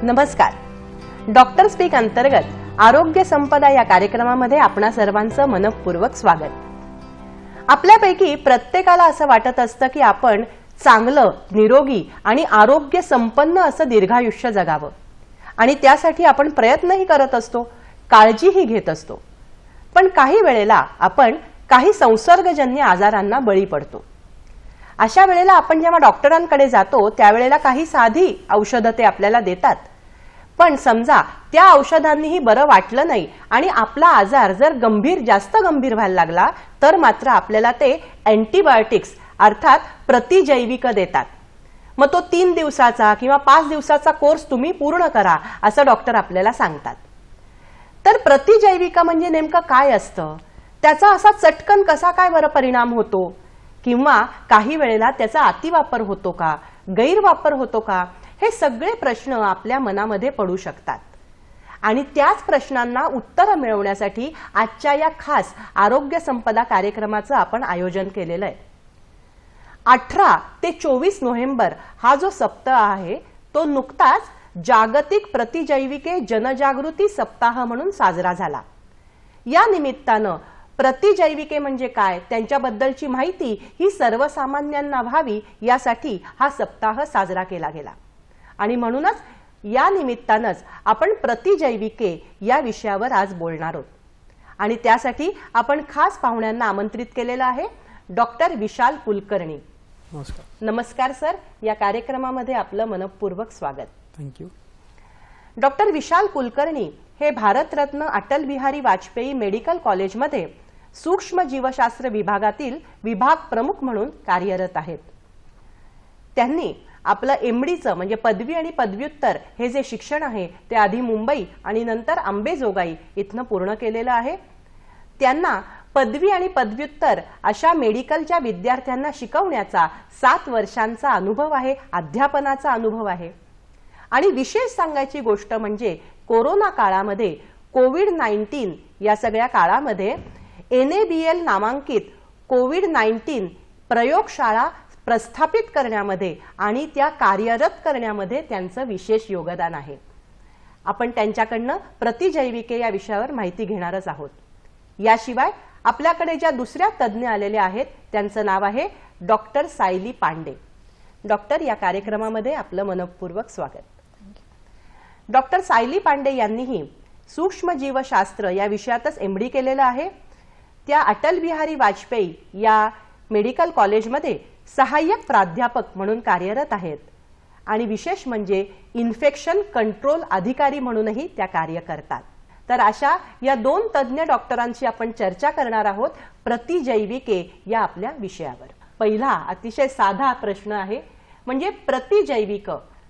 नमस्कार. Doctor speak अंतर्गत आरोग्य संपदा या कार्यक्रमामध्ये आपणा सर्वांचं मनपूर्वक स्वागत. आपल्यापैकी प्रत्येकाला असं वाटत असतं की आपण चांगलं, निरोगी आणि आरोग्य संपन्न असं दीर्घायुष्य जगावं आणि त्यासाठी आपण प्रयत्नही करत असतो, काळजीही घेत असतो. पण काही वेळेला आपण काही संसर्गजन्य आजारांना बळी पडतो. अशा वेळेला आपण जेव्हा डॉक्टरांकडे जातो त्यावेळेला काही साधी औषधं ते आपल्याला देतात. पण समजा त्या औषधांनीही बरं वाटलं नाही आणि आपला आजार जर जास्त गंभीर व्हायला लागला तर मात्र आपल्याला ते अँटीबायोटिक्स अर्थात प्रतिजैविक देतात. मग तो 3 दिवसाचा किंवा 5 दिवसाचा कोर्स तुम्ही पूर्ण करा असं डॉक्टर आपल्याला सांगतात. तर प्रतिजैविक म्हणजे नेमकं काय असतं, त्याचा असा चटकन कसा काय बरं परिणाम होतो, किंवा काही वेळेला त्याचा अतिवापर होतो का, गैरवापर होतो का, हे सगळे प्रश्न आपल्या मनामध्ये पडू शकतात. आणि त्याच प्रश्नांना उत्तर मिळवण्यासाठी आजच्या या खास आरोग्य संपदा कार्यक्रमाचं आपण आयोजन केलेलं आहे. 18 ते 24 नोव्हेंबर हा जो सप्ताह आहे तो नुकताच जागतिक प्रतिजैविके जनजागृती सप्ताह म्हणून साजरा झाला. या निमित्तानं प्रतिजैविके म्हणजे काय, त्यांच्याबद्दलची माहिती ही सर्वसामान्यांना व्हावी यासाठी हा सप्ताह साजरा केला गेला. आणि म्हणूनच या निमित्तानंच आपण प्रतिजैविके या विषयावर आज बोलणार आहोत. आणि त्यासाठी आपण खास पाहुण्यांना आमंत्रित केलेलं आहे. डॉक्टर विशाल कुलकर्णी. नमस्कार. नमस्कार सर. या कार्यक्रमामध्ये आपलं मनपूर्वक स्वागत. थँक्यू. डॉक्टर विशाल कुलकर्णी हे भारतरत्न अटल बिहारी वाजपेयी मेडिकल कॉलेजमध्ये सूक्ष्म जीवशास्त्र विभागातील विभाग प्रमुख म्हणून कार्यरत आहेत. त्यांनी आपलं एमडीचं म्हणजे पदवी आणि पदव्युत्तर हे जे शिक्षण आहे ते आधी मुंबई आणि नंतर अंबेजोगाई इथनं पूर्ण केलेलं आहे. त्यांना पदवी आणि पदव्युत्तर अशा मेडिकलच्या विद्यार्थ्यांना शिकवण्याचा 7 वर्षांचा अनुभव आहे, अध्यापनाचा अनुभव आहे. आणि विशेष सांगायची गोष्ट म्हणजे कोरोना काळामध्ये कोविड-19 या सगळ्या काळामध्ये NABL नामांकित कोविड-19 प्रयोगशाळा प्रस्थापित करण्यामध्ये आणि त्या कार्यरत करण्यामध्ये त्यांचं विशेष योगदान आहे. आपण त्यांच्याकडनं प्रतिजैविके या विषयावर माहिती घेणारच आहोत. याशिवाय आपल्याकडे ज्या दुसऱ्या तज्ज्ञ आलेल्या आहेत त्यांचं नाव आहे डॉक्टर सायली पांडे. डॉक्टर, या कार्यक्रमामध्ये आपलं मनपूर्वक स्वागत. डॉक्टर सायली पांडे यांनीही सूक्ष्मजीवशास्त्र या विषयातच एमडी केलेलं आहे. त्या अटल बिहारी वाजपेयी या मेडिकल कॉलेजमध्ये सहाय्यक प्राध्यापक म्हणून कार्यरत आहेत. आणि विशेष म्हणजे इन्फेक्शन कंट्रोल अधिकारी म्हणूनही त्या कार्य करतात. तर अशा या 2 तज्ज्ञ डॉक्टरांची आपण चर्चा करणार आहोत प्रतिजैविके या आपल्या विषयावर. पहिला अतिशय साधा प्रश्न आहे, म्हणजे प्रतिजैविक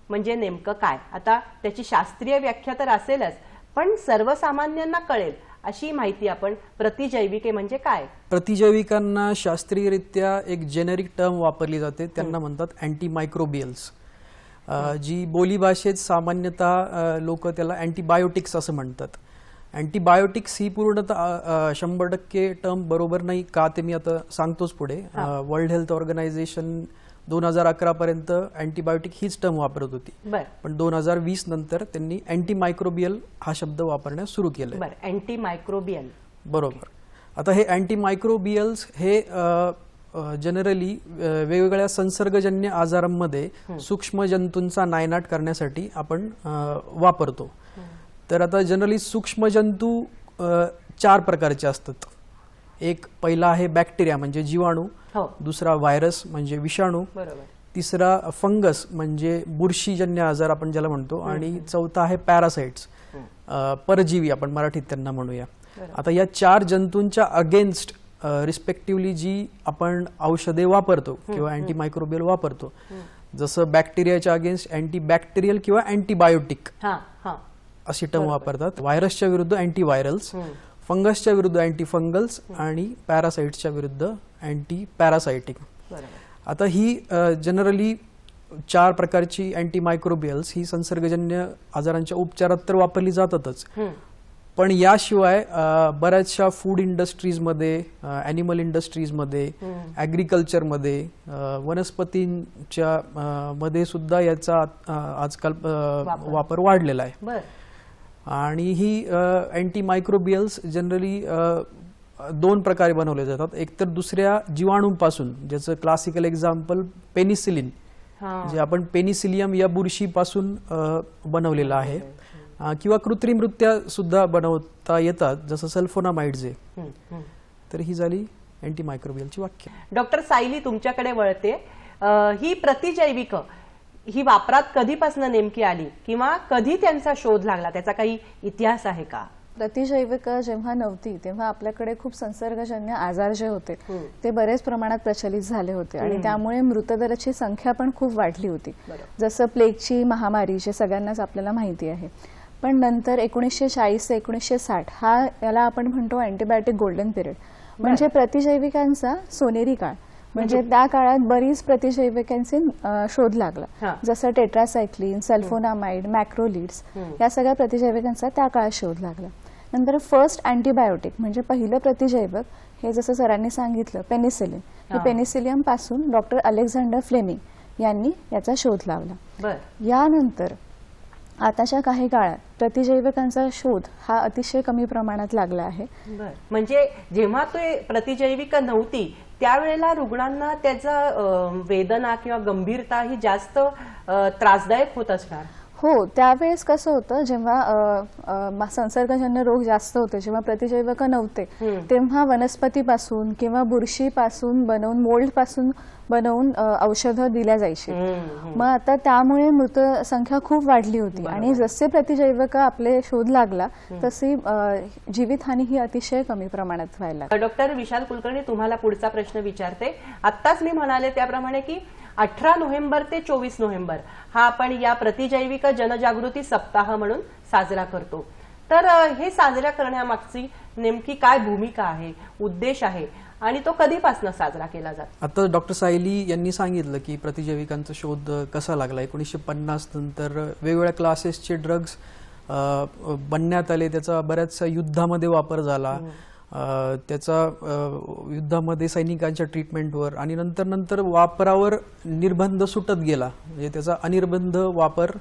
म्हणजे नेमकं काय. आता त्याची शास्त्रीय व्याख्या तर असेलच, पण सर्वसामान्यांना कळेल अशी माहिती आपण प्रतिजैविके म्हणजे काय. प्रतिजैविकांना शास्त्रीयरित्या एक जेनेरिक टर्म वापरली जाते, त्यांना म्हणतात अँटीमायक्रोबियल्स. जी बोलीभाषेत सामान्यतः लोक त्याला अँटीबायोटिक्स असं म्हणतात. अँटीबायोटिक्स ही पूर्णतः 100% टर्म बरोबर नाही का ते मी आता सांगतोच पुढे. वर्ल्ड हेल्थ ऑर्गनायझेशन 2011 पर्यंत अँटीबायोटिक हीच टर्म वापरत होती, पण 2020 नंतर त्यांनी अँटीमायक्रोबियल हा शब्द वापरण्यास सुरू केलं. अँटीमायक्रोबियल, बरोबर. आता हे अँटीमायक्रोबियल्स हे जनरली वेगवेगळ्या संसर्गजन्य आजारांमध्ये सूक्ष्म जंतूंचा नायनाट करण्यासाठी आपण वापरतो. तर आता जनरली सूक्ष्म जंतू 4 प्रकारचे असतात. एक पहिला आहे बॅक्टेरिया म्हणजे जीवाणू, दुसरा व्हायरस म्हणजे विषाणू, तिसरा फंगस म्हणजे बुरशीजन्य आजार आपण ज्याला म्हणतो, आणि चौथा आहे पॅरासाइट्स, परजीवी आपण मराठीत त्यांना म्हणूया. आता या 4 जंतूंच्या अगेन्स्ट रिस्पेक्टिव्हली जी आपण औषधे वापरतो किंवा अँटीमायक्रोबियल वापरतो, जसं बॅक्टेरियाच्या अगेन्स्ट अँटीबॅक्टेरियल किंवा अँटीबायोटिक अशी टर्म वापरतात. व्हायरसच्या विरुद्ध अँटीव्हायरल्स, फंगसच्या विरुद्ध अँटीफंगल्स आणि पॅरासाइट्सच्या विरुद्ध अँटीपॅरासाइटिक. आता ही जनरली 4 प्रकारची अँटीमायक्रोबियल्स ही संसर्गजन्य आजारांच्या उपचारात तर वापरली जातातच, पण याशिवाय बऱ्याचशा फूड इंडस्ट्रीजमध्ये, ॲनिमल इंडस्ट्रीजमध्ये, ॲग्रिकल्चरमध्ये, वनस्पतींच्या मध्ये सुद्धा याचा आजकाल वापर वाढलेला आहे. बर. आणि ही अँटी मायक्रोबियल्स जनरली दोन प्रकारे बनवले जातात. एक तर दुसऱ्या जीवाणूंपासून, ज्याचं क्लासिकल एक्झाम्पल पेनिसिलिन, जे आपण पेनिसिलियम या बुरशीपासून बनवलेलं आहे, किंवा कृत्रिमरित्या सुद्धा बनवता येतात, जसं सल्फोनामाइड्स आहे. तर ही झाली अँटी मायक्रोबियलची वाक्य. डॉक्टर सायली, तुमच्याकडे वळते. ही प्रतिजैविक ही वापरात कधीपासून नेमकी आली किंवा कधी त्यांचा शोध लागला, त्याचा काही इतिहास आहे का? प्रतिजैविक जेव्हा नव्हती तेव्हा आपल्याकडे खूप संसर्गजन्य आजार जे होते ते बरेच प्रमाणात प्रचलित झाले होते आणि त्यामुळे मृतदराची संख्या पण खूप वाढली होती. जसं प्लेगची महामारी जे सगळ्यांनाच आपल्याला माहिती आहे. पण नंतर 1940 ते 1960 याला आपण म्हणतो अँटीबायोटिक गोल्डन पिरियड, म्हणजे प्रतिजैविकांचा सोनेरी काळ. म्हणजे त्या काळात बरीच प्रतिजैविकांचे शोध लागला, जसं टेट्रासायक्लिन, सल्फोनामाइड, मॅक्रोलिड्स, या सगळ्या प्रतिजैविकांचा त्या काळात शोध लागला. नंतर फर्स्ट अँटीबायोटिक म्हणजे पहिलं प्रतिजैवक हे जसं सरांनी सांगितलं पेनिसिलिन, हे पेनिसिलियम पासून डॉक्टर अलेक्झांडर फ्लेमिंग यांनी याचा शोध लावला. यानंतर आताच्या काही काळात प्रतिजैविकांचा शोध हा अतिशय कमी प्रमाणात लागला आहे. म्हणजे जेव्हा ते प्रतिजैविक नव्हती त्यावेळेला रुग्णांना त्याचा वेदना किंवा गंभीरता ही जास्त त्रासदायक होत असणार. हो, त्यावेळेस कसं होतं, जेव्हा संसर्गजन्य रोग जास्त होते, जेव्हा प्रतिजैविक नव्हते, तेव्हा वनस्पतीपासून किंवा बुरशीपासून बनवून, मोल्ड पासून बनवून औषधं दिल्या जायची. मग आता त्यामुळे मृत संख्या खूप वाढली होती आणि जसे प्रतिजैविक आपले शोध लागला तशी जीवितहानी ही अतिशय कमी प्रमाणात व्हायला. डॉक्टर विशाल कुलकर्णी, तुम्हाला पुढचा प्रश्न विचारते. आत्ताच मी म्हणाले त्याप्रमाणे की 18 नोव्हेंबर ते 24 नोव्हेंबर हा आपण या प्रतिजैविक जनजागृती सप्ताह म्हणून साजरा करतो. तर हे साजरा करण्यामागची नेमकी काय भूमिका आहे, उद्देश आहे आणि तो कधीपासून साजरा केला जातो? आता डॉक्टर सायली यांनी सांगितलं की प्रतिजैविकांचा शोध कसा लागला. 1950 नंतर वेगवेगळ्या क्लासेसचे ड्रग्ज बनण्यात आले, त्याचा बऱ्याचसा युद्धामध्ये वापर झाला, त्याचा युद्धामध्ये सैनिकांच्या ट्रीटमेंटवर आणि नंतर वापरावर निर्बंध सुटत गेला, म्हणजे त्याचा अनिर्बंध वापर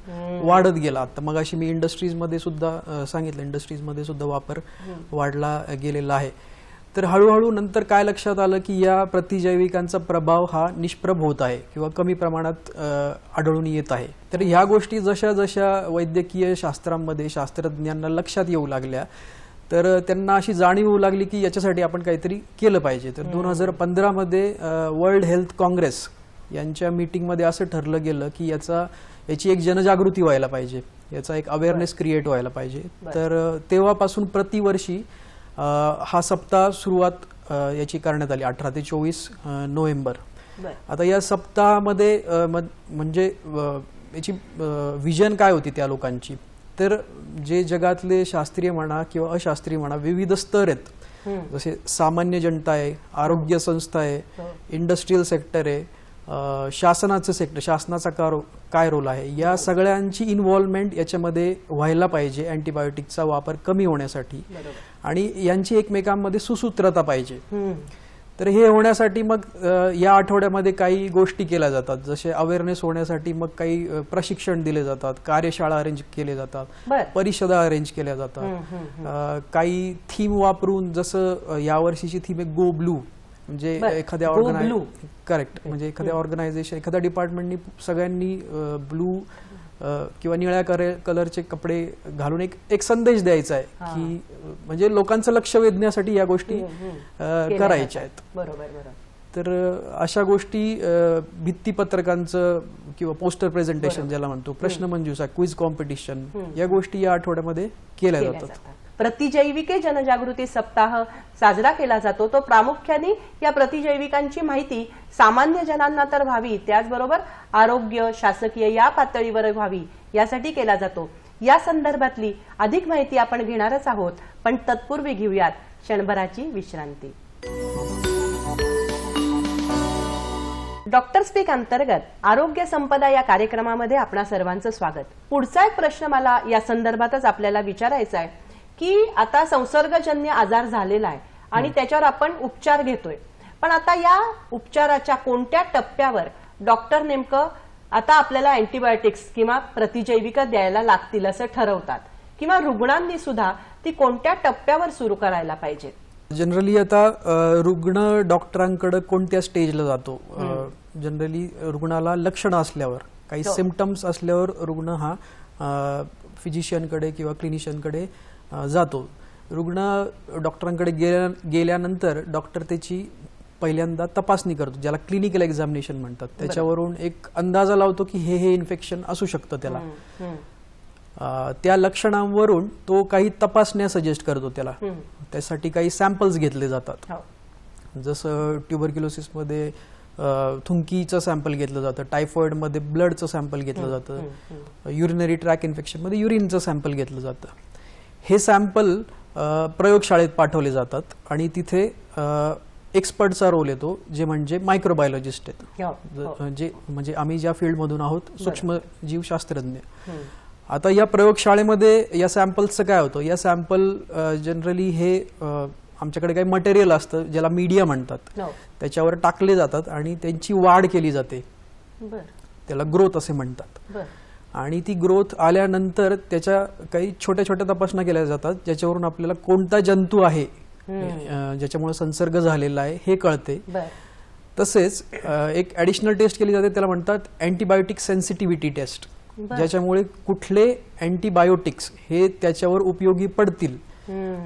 वाढत गेला. आता मगाशी मी इंडस्ट्रीजमध्ये सुद्धा सांगितलं, इंडस्ट्रीजमध्ये सुद्धा वापर वाढला गेलेला आहे. तर हळूहळू नंतर काय लक्षात आलं की या प्रतिजैविकांचा प्रभाव हा निष्प्रभ होत आहे किंवा कमी प्रमाणात आढळून येत आहे. तर ह्या गोष्टी जशा जशा वैद्यकीय शास्त्रांमध्ये शास्त्रज्ञांना लक्षात येऊ लागल्या तर त्यांना अशी जाणीव होऊ लागली की याच्यासाठी आपण काहीतरी केलं पाहिजे. तर 2015 मध्ये वर्ल्ड हेल्थ काँग्रेस यांच्या मीटिंगमध्ये असं ठरलं गेलं की याची एक जनजागृती व्हायला पाहिजे, याचा एक अवेअरनेस क्रिएट व्हायला पाहिजे. तर तेव्हापासून प्रतिवर्षी हा सप्ताह सुरुवात याची करण्यात आली 18 ते 24 नोव्हेंबर. आता या सप्ताहामध्ये म्हणजे याची विजन काय होती त्या लोकांची, तर जे जगातले शास्त्रीय म्हणा किंवा अशास्त्रीय म्हणा विविध स्तर आहेत, जसे सामान्य जनता आहे, आरोग्य संस्था आहे, इंडस्ट्रियल सेक्टर आहे, शासनाचं सेक्टर, शासनाचा काय रोल आहे, या सगळ्यांची इन्व्हॉल्वमेंट याच्यामध्ये व्हायला पाहिजे अँटीबायोटिकचा वापर कमी होण्यासाठी आणि यांची एकमेकांमध्ये सुसूत्रता पाहिजे. तर हे होण्यासाठी मग या आठवड्यामध्ये काही गोष्टी केल्या जातात, जसे अवेअरनेस होण्यासाठी मग काही प्रशिक्षण दिले जातात, कार्यशाळा अरेंज केले जातात, परिषदा अरेंज केल्या जातात, काही थीम वापरून, जसं यावर्षीची थीम आहे गो ब्लू, म्हणजे एखाद्या म्हणजे एखाद्या ऑर्गनायझेशन, एखाद्या डिपार्टमेंटनी सगळ्यांनी ब्लू किंवा निळ्या कलरचे कपडे घालून एक संदेश द्यायचा आहे की म्हणजे लोकांचं लक्ष वेधण्यासाठी या गोष्टी करायच्या आहेत. बरोबर. तर अशा गोष्टी भित्तीपत्रकांचं किंवा पोस्टर प्रेझेंटेशन ज्याला म्हणतो, प्रश्नमंजुषा, क्विज कॉम्पिटिशन, या गोष्टी या आठवड्यामध्ये केल्या जातात. प्रतिजैविके जनजागृती सप्ताह साजरा केला जातो. तो प्रामुख्याने या प्रतिजैविकांची माहिती सामान्य जनांना तर व्हावी, त्याचबरोबर आरोग्य, शासकीय या पातळीवर व्हावी यासाठी केला जातो. या संदर्भातली अधिक माहिती आपण घेणारच आहोत, पण तत्पूर्वी घेऊयात क्षणभराची विश्रांती. डॉक्टर स्पीक अंतर्गत आरोग्य संपदा या कार्यक्रमामध्ये आपणा सर्वांचं स्वागत. पुढचा एक प्रश्न मला या संदर्भातच आपल्याला विचारायचा आहे की आता संसर्गजन्य आजार झालेला आहे आणि त्याच्यावर आपण उपचार घेतोय, पण आता या उपचाराच्या कोणत्या टप्प्यावर डॉक्टर नेमकं आता आपल्याला अँटीबायोटिक्स किंवा प्रतिजैविक द्यायला लागतील असं ठरवतात, किंवा रुग्णांनी सुद्धा ती कोणत्या टप्प्यावर सुरू करायला पाहिजे? जनरली आता रुग्ण डॉक्टरांकडे कोणत्या स्टेजला जातो? जनरली रुग्णाला लक्षणं असल्यावर, काही सिम्पटम्स असल्यावर रुग्ण हा फिजिशियनकडे किंवा क्लिनिशियनकडे जातो. रुग्ण डॉक्टरांकडे गेल्यानंतर डॉक्टर त्याची पहिल्यांदा तपासणी करतो, ज्याला क्लिनिकल एक्झामिनेशन म्हणतात. त्याच्यावरून एक अंदाजा लावतो की हे इन्फेक्शन असू शकतं त्याला. त्या लक्षणांवरून तो काही तपासण्या सजेस्ट करतो त्याला. त्यासाठी काही सॅम्पल्स घेतले जातात. जसं ट्युबरक्युलोसिसमध्ये थुंकीचं सॅम्पल घेतलं जातं, टायफॉइडमध्ये ब्लडचं सॅम्पल घेतलं जातं, युरिनरी ट्रॅक इन्फेक्शनमध्ये युरिनचं सॅम्पल घेतलं जातं. हे सॅम्पल प्रयोगशाळेत पाठवले जातात आणि तिथे एक्सपर्टचा रोल येतो, जे म्हणजे मायक्रोबायोलॉजिस्ट आहेत, जे म्हणजे आम्ही ज्या फील्डमधून आहोत, सूक्ष्मजीवशास्त्रज्ञ. आता या प्रयोगशाळेमध्ये या सॅम्पल्सचं काय होतं? या सॅम्पल जनरली हे आमच्याकडे काही मटेरियल असतं ज्याला मीडिया म्हणतात, त्याच्यावर टाकले जातात आणि त्यांची वाढ केली जाते. त्याला ग्रोथ असे म्हणतात. आणि ती ग्रोथ आल्यानंतर त्याच्या काही छोट्या छोट्या तपासण्या केल्या जातात, ज्याच्यावरून आपल्याला कोणता जंतू आहे ज्याच्यामुळे संसर्ग झालेला आहे हे कळते. तसेच एक ऍडिशनल टेस्ट केली जाते, त्याला म्हणतात अँटीबायोटिक सेन्सिटिव्हिटी टेस्ट, ज्याच्यामुळे कुठले अँटीबायोटिक्स हे त्याच्यावर उपयोगी पडतील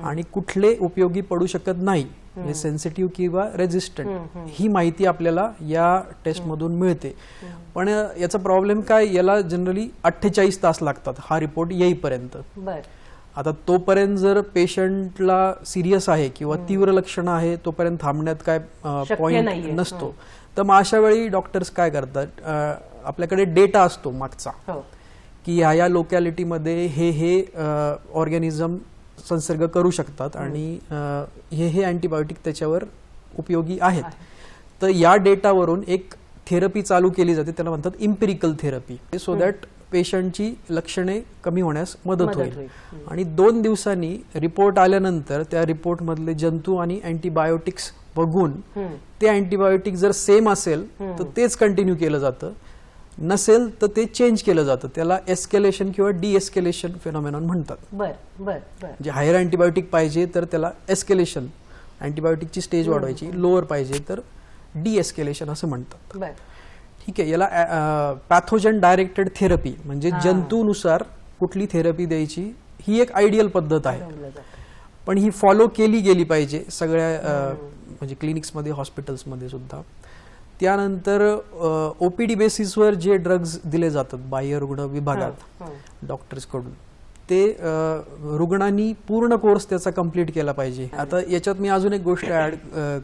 आणि कुठले उपयोगी पडू शकत नाही, म्हणजे सेन्सिटिव्ह किंवा रेझिस्टंट, ही माहिती आपल्याला या टेस्टमधून मिळते. पण याचा प्रॉब्लेम काय, याला जनरली 48 तास लागतात हा रिपोर्ट येईपर्यंत. आता तोपर्यंत जर पेशंटला सिरियस आहे किंवा तीव्र लक्षणं आहे तोपर्यंत थांबण्यात काय पॉइंट नसतो. तर मग अशा वेळी डॉक्टर्स काय करतात, आपल्याकडे डेटा असतो मागचा की ह्या लोकॅलिटीमध्ये हे ऑर्गॅनिझम संसर्ग करू शकतात आणि हे अँटीबायोटिक त्याच्यावर उपयोगी आहेत. तर या डेटावरून एक थेरपी चालू केली जाते, त्याला म्हणतात इम्पिरिकल थेरपी, सो दॅट पेशंटची लक्षणे कमी होण्यास मदत होईल. आणि 2 दिवसांनी रिपोर्ट आल्यानंतर त्या रिपोर्ट मधले जंतू आणि अँटीबायोटिक्स बघून ते अँटीबायोटिक जर सेम असेल तर तेच कंटिन्यू केलं जातं, नसेल तर ते चेंज केलं जातं. त्याला एस्केलेशन किंवा डिएस्केलेशन फिनॉमिनॉन म्हणतात. म्हणजे हायर अँटीबायोटिक पाहिजे तर त्याला एस्केलेशन, अँटीबायोटिकची स्टेज वाढवायची, लोअर पाहिजे तर डिएस्केलेशन असं म्हणतात. ठीक आहे. याला पॅथोजन डायरेक्टेड थेरपी म्हणजे जंतूनुसार कुठली थेरपी द्यायची ही एक आयडियल पद्धत आहे, पण ही फॉलो केली गेली पाहिजे सगळ्या म्हणजे क्लिनिक्समध्ये, हॉस्पिटल्समध्ये सुद्धा. त्यानंतर ओपीडी बेसिसवर जे ड्रग्ज दिले जातात बाह्य रुग्ण विभागात डॉक्टर्सकडून, ते रुग्णांनी पूर्ण कोर्स त्याचा कंप्लीट केला पाहिजे. आता याच्यात मी अजून एक गोष्ट ऍड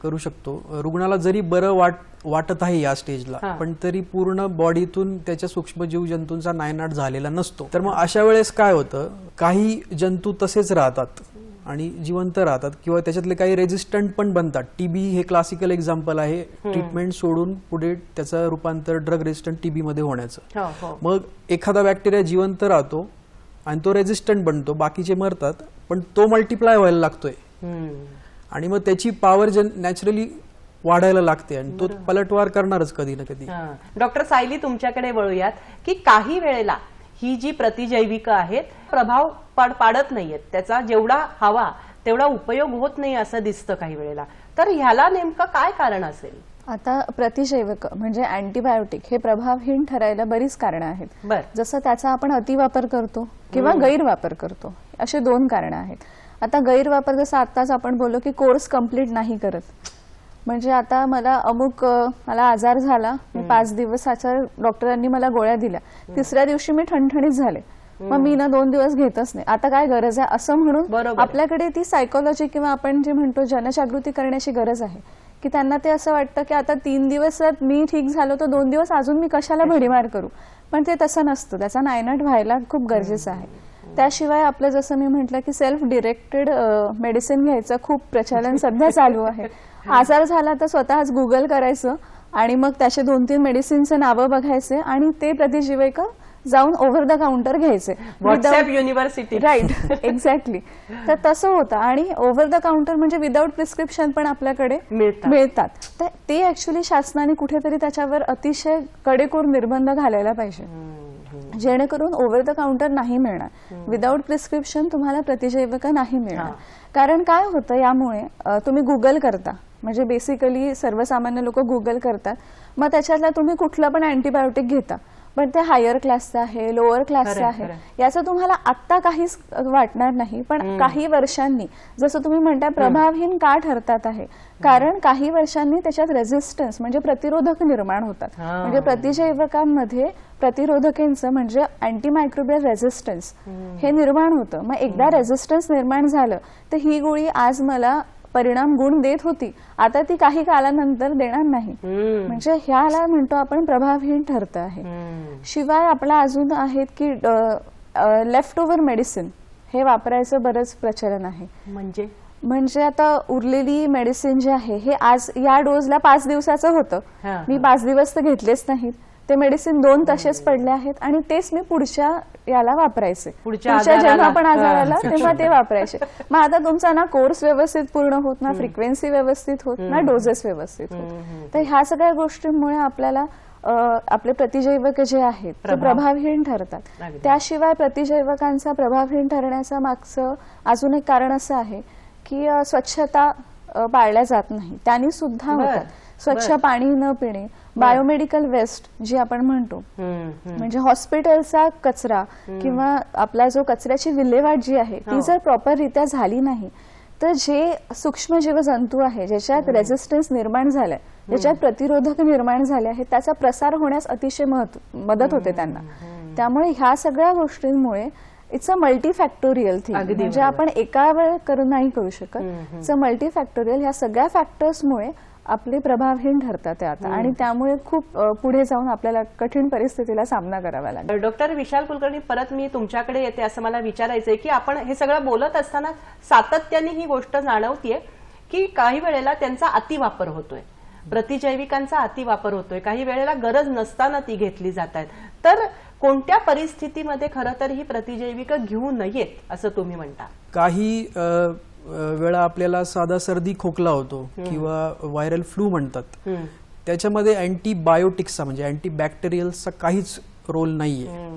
करू शकतो. रुग्णाला जरी बरं वाटत आहे या स्टेजला, पण तरी पूर्ण बॉडीतून त्याच्या सूक्ष्मजीव जंतूंचा नायनाट झालेला नसतो. तर मग अशा वेळेस काय होतं, काही जंतू तसेच राहतात आणि जिवंत राहतात किंवा त्याच्यातले काही रेझिस्टंट पण बनतात. टीबी हे क्लासिकल एक्झाम्पल आहे, ट्रीटमेंट सोडून पुढे त्याचं रूपांतर ड्रग रेझिस्टंट टीबी मध्ये होण्याचं. मग एखादा बॅक्टेरिया जिवंत राहतो आणि तो रेझिस्टंट बनतो, बाकीचे मरतात, पण तो मल्टिप्लाय व्हायला लागतोय आणि मग त्याची पॉवर नॅचरली वाढायला लागते आणि तो पलटवार करणारच कधी ना कधी. डॉक्टर सायली, तुमच्याकडे वळूयात की काही वेळेला ही जी प्रतिजैविक आहेत प्रभाव पाडत नाहीयेत, त्याचा जेवढा हवा तेवढा उपयोग होत नाही असं दिसतं काही वेळेला, तर ह्याला नेमकं काय कारण असेल? आता प्रतिजैविक म्हणजे अँटीबायोटिक हे प्रभावहीन ठरायला बरीच कारणं आहेत. जसं त्याचा आपण अतिवापर करतो किंवा गैरवापर करतो, असे 2 कारणं आहेत. आता गैरवापर जसं आताच आपण बोललो की कोर्स कंप्लीट नाही करत, म्हणजे आता मला आजार झाला, मी 5 दिवसाच्या डॉक्टरांनी मला गोळ्या दिल्या, 3ऱ्या दिवशी मी ठणठणीत झाले, मग मी 2 दिवस घेतच नाही, आता काय गरज आहे असं म्हणून आपल्याकडे ती सायकोलॉजी किंवा आपण जे म्हणतो जनजागृती करण्याची गरज आहे की त्यांना ते असं वाटतं की आता 3 दिवसात मी ठीक झालो तर 2 दिवस अजून मी कशाला भडीमार करू, पण ते तसं नसतं. त्याचा नायनाट व्हायला खूप गरजेचं आहे. त्याशिवाय आपलं जसं मी म्हटलं की सेल्फ डिरेक्टेड मेडिसिन घ्यायचं खूप प्रचलन सध्या चालू आहे. आजार झाला तर स्वतःच गुगल करायचं आणि मग त्याचे 2-3 मेडिसिनचे नावं बघायचे आणि ते प्रतिजैविक जाऊन ओव्हर द काउंटर घ्यायचे. WhatsApp university. Right, exactly. तर तसं होतं. आणि ओव्हर द काउंटर म्हणजे विदाऊट प्रिस्क्रिप्शन पण आपल्याकडे मिळतात. तर ते ऍक्च्युली शासनाने कुठेतरी त्याच्यावर अतिशय कडेकोर निर्बंध घालायला पाहिजे, जेणेकरून ओव्हर द काउंटर नाही मिळणार. विदाऊट प्रिस्क्रिप्शन तुम्हाला प्रतिजैवक नाही मिळणार. कारण काय होतं यामुळे, तुम्ही गुगल करता, म्हणजे बेसिकली सर्वसामान्य लोक गुगल करतात, मग त्याच्यातला तुम्ही कुठलं पण अँटीबायोटिक घेता, पण ते हायर क्लासचं आहे, लोअर क्लासचं आहे, याचं तुम्हाला आत्ता काहीच वाटणार नाही. पण काही वर्षांनी, जसं तुम्ही म्हणता, प्रभावहीन का ठरतात आहे, कारण काही वर्षांनी त्याच्यात रेझिस्टन्स म्हणजे प्रतिरोधक निर्माण होतात. म्हणजे प्रतिजैवकांमध्ये प्रतिरोधकांचं म्हणजे अँटीमायक्रोबियल रेझिस्टन्स हे निर्माण होतं. मग एकदा रेझिस्टन्स निर्माण झालं तर ही गोळी आज मला परिणाम गुण देत होती, आता ती काही कालानंतर देणार नाही. म्हणजे ह्याला म्हणतो आपण प्रभावहीन ठरत आहे. शिवाय आपला अजून आहेत की लेफ्ट ओव्हर मेडिसिन हे वापरायचं बरंच प्रचलन आहे. म्हणजे आता उरलेली मेडिसिन जे आहे हे आज या डोजला 5 दिवसाचं होतं, मी 5 दिवस तर घेतलेच नाहीत, ते मेडिसिन 2 तसेच पडले आहेत आणि तेच मी पुढच्या याला वापरायचे, पुढच्या जेव्हा पण आजार आला तेव्हा ते वापरायचे. मग आता तुमचा ना कोर्स व्यवस्थित पूर्ण होत, ना फ्रिक्वेन्सी व्यवस्थित होत, ना डोजेस व्यवस्थित होत. तर ह्या सगळ्या गोष्टींमुळे आपल्याला आपले प्रतिजैवक जे आहेत ते प्रभावहीन ठरतात. त्याशिवाय प्रतिजैवकांचा प्रभावहीन ठरण्याचं मागचं अजून एक कारण असं आहे की स्वच्छता पाळल्या जात नाही, त्यांनी सुद्धा होतात. स्वच्छ पाणी न पिणे, बायोमेडिकल वेस्ट जी आपण म्हणतो, म्हणजे हॉस्पिटलचा कचरा किंवा आपला जो कचऱ्याची विल्हेवाट जी आहे ती जर प्रॉपररित्या झाली नाही तर जे सूक्ष्म जीवजंतू आहे ज्याच्यात रेझिस्टन्स निर्माण झालाय, ज्याच्यात प्रतिरोधक निर्माण झाले आहेत, त्याचा प्रसार होण्यास अतिशय मदत होते त्यांना. त्यामुळे ह्या सगळ्या गोष्टींमुळे इट्स अ मल्टीफॅक्टोरियल थिंग, म्हणजे आपण एका वेळ नाही करू शकत. It's a multifactorial. ह्या सगळ्या फॅक्टर्समुळे आपले प्रभावहीन ठरतात आता, आणि त्यामुळे खूप पुढे जाऊन आपल्याला कठीण परिस्थितीला सामना करावा लागेल. डॉक्टर विशाल कुलकर्णी, परत मी तुमच्याकडे येते. असं मला विचारायचंय की आपण हे सगळं बोलत असताना सातत्याने ही गोष्ट जाणवतीये की काही वेळेला त्यांचा अतिवापर होतोय, प्रतिजैविकांचा अतिवापर होतोय, काही वेळेला गरज नसताना ती घेतली जात आहेत. तर कोणत्या परिस्थितीमध्ये खरं तर ही प्रतिजैविक घेऊ नयेत असं तुम्ही म्हणता? काही वेळा आपल्याला साधा सर्दी खोकला होतो किंवा व्हायरल फ्लू म्हणतात, त्याच्यामध्ये अँटीबायोटिक्सचा म्हणजे अँटीबॅक्टेरियल्सचा काहीच रोल नाहीये.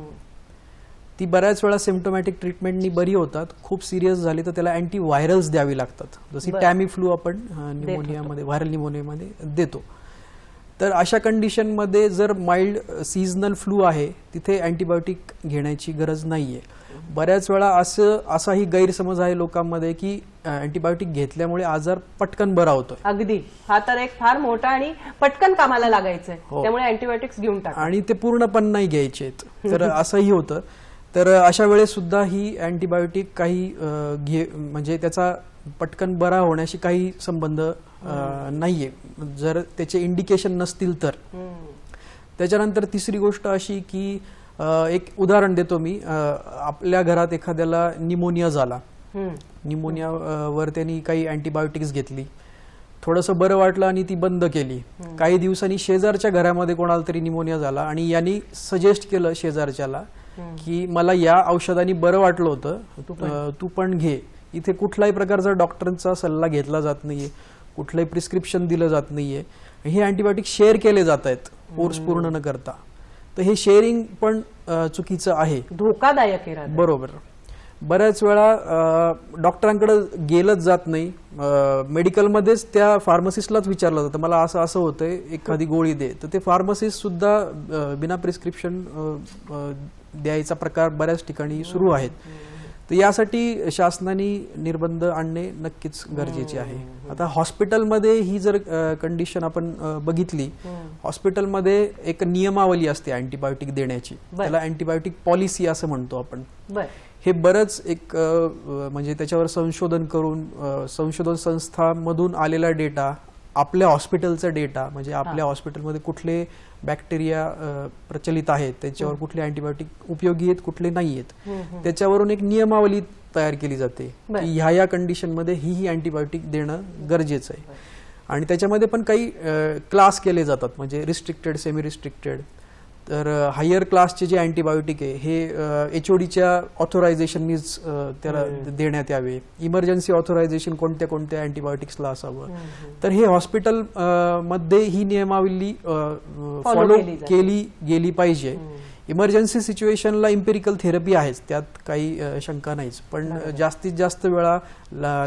ती बऱ्याच वेळा सिम्प्टोमॅटिक ट्रीटमेंटनी बरी होतात, खूप सिरियस झाली तर त्याला अँटीव्हायरल्स द्यावी लागतात, जशी टॅमी फ्लू आपण निमोनियामध्ये, व्हायरल निमोनियामध्ये देतो. तर अशा कंडिशनमध्ये जर माइल्ड सीझनल फ्लू आहे तिथे अँटीबायोटिक घेण्याची गरज नाहीये. बऱ्याच वेळा असाही गैरसमज आहे लोकांमध्ये की अँटीबायोटिक घेतल्यामुळे आजार पटकन बरा होतोय. अगदी, हा तर एक फार मोठा आणि पटकन कामाला लागायचंय, त्यामुळे अँटीबायोटिक्स घेऊन टाका, आणि ते पूर्णपण नाही घ्यायचे. तर असंही होतं. तर अशा वेळेस सुद्धा ही अँटीबायोटिक काही म्हणजे त्याचा पटकन बरा होण्याशी काही संबंध नाहीये, जर त्याचे इंडिकेशन नसतील तर. त्याच्यानंतर तिसरी गोष्ट अशी की एक उदाहरण देतो मी. आपल्या घरात एखाद्याला निमोनिया झाला, निमोनियावर त्यांनी काही अँटीबायोटिक्स घेतली, थोडंसं बरं वाटलं आणि ती बंद केली. काही दिवसांनी शेजारच्या घरामध्ये कोणाला तरी निमोनिया झाला आणि यांनी सजेस्ट केलं शेजारच्याला की मला या औषधाने बरं वाटलं होतं, तू पण घे. इथे कुठल्याही प्रकारचा डॉक्टरांचा सल्ला घेतला जात नाहीये, कुठलंही प्रिस्क्रिप्शन दिलं जात नाहीये. हे अँटीबायोटिक शेअर केले जात आहेत कोर्स पूर्ण न करता. तर हे शेअरिंग पण चुकीचं आहे, धोकादायक आहे. बरोबर. बऱ्याच वेळा डॉक्टरांकडे गेलंच जात नाही, मेडिकलमध्येच त्या फार्मसिस्टलाच विचारलं जातं मला असं असं होतंय, एखादी गोळी दे. तर ते फार्मसिस्ट सुद्धा बिना प्रिस्क्रिप्शन द्यायचा प्रकार बऱ्याच ठिकाणी सुरू आहेत. तर यासाठी शासनाने निर्बंध आणणे नक्कीच गरजेचे आहे. आता हॉस्पिटलमध्ये ही जर कंडिशन आपण बघितली, हॉस्पिटलमध्ये एक नियमावली असते अँटीबायोटिक देण्याची, त्याला अँटीबायोटिक पॉलिसी असं म्हणतो आपण. हे बरंच एक म्हणजे त्याच्यावर संशोधन करून संशोधन संस्थांमधून आलेला डेटा, आपल्या हॉस्पिटलचा डेटा, म्हणजे आपल्या हॉस्पिटलमध्ये कुठले बॅक्टेरिया प्रचलित आहेत, त्याच्यावर कुठले अँटीबायोटिक उपयोगी आहेत, कुठले नाही आहेत, त्याच्यावरून एक नियमावली तयार केली जाते की ह्या कंडिशनमध्ये ही अँटीबायोटिक देणं गरजेचं आहे. आणि त्याच्यामध्ये पण काही क्लास केले जातात, म्हणजे रिस्ट्रिक्टेड, सेमी रिस्ट्रिक्टेड. तर हायर क्लासचे जे अँटीबायोटिक आहे हे HODच्या ऑथोरायझेशननीच त्याला देण्यात यावे. इमर्जन्सी ऑथोरायझेशन कोणत्या कोणत्या अँटीबायोटिक्सला असावं. तर हे हॉस्पिटल मध्ये ही नियमावली फॉलो केली गेली पाहिजे. इमर्जन्सी सिच्युएशनला इम्पेरिकल थेरपी आहेच, त्यात काही शंका नाहीच, पण जास्तीत जास्त वेळा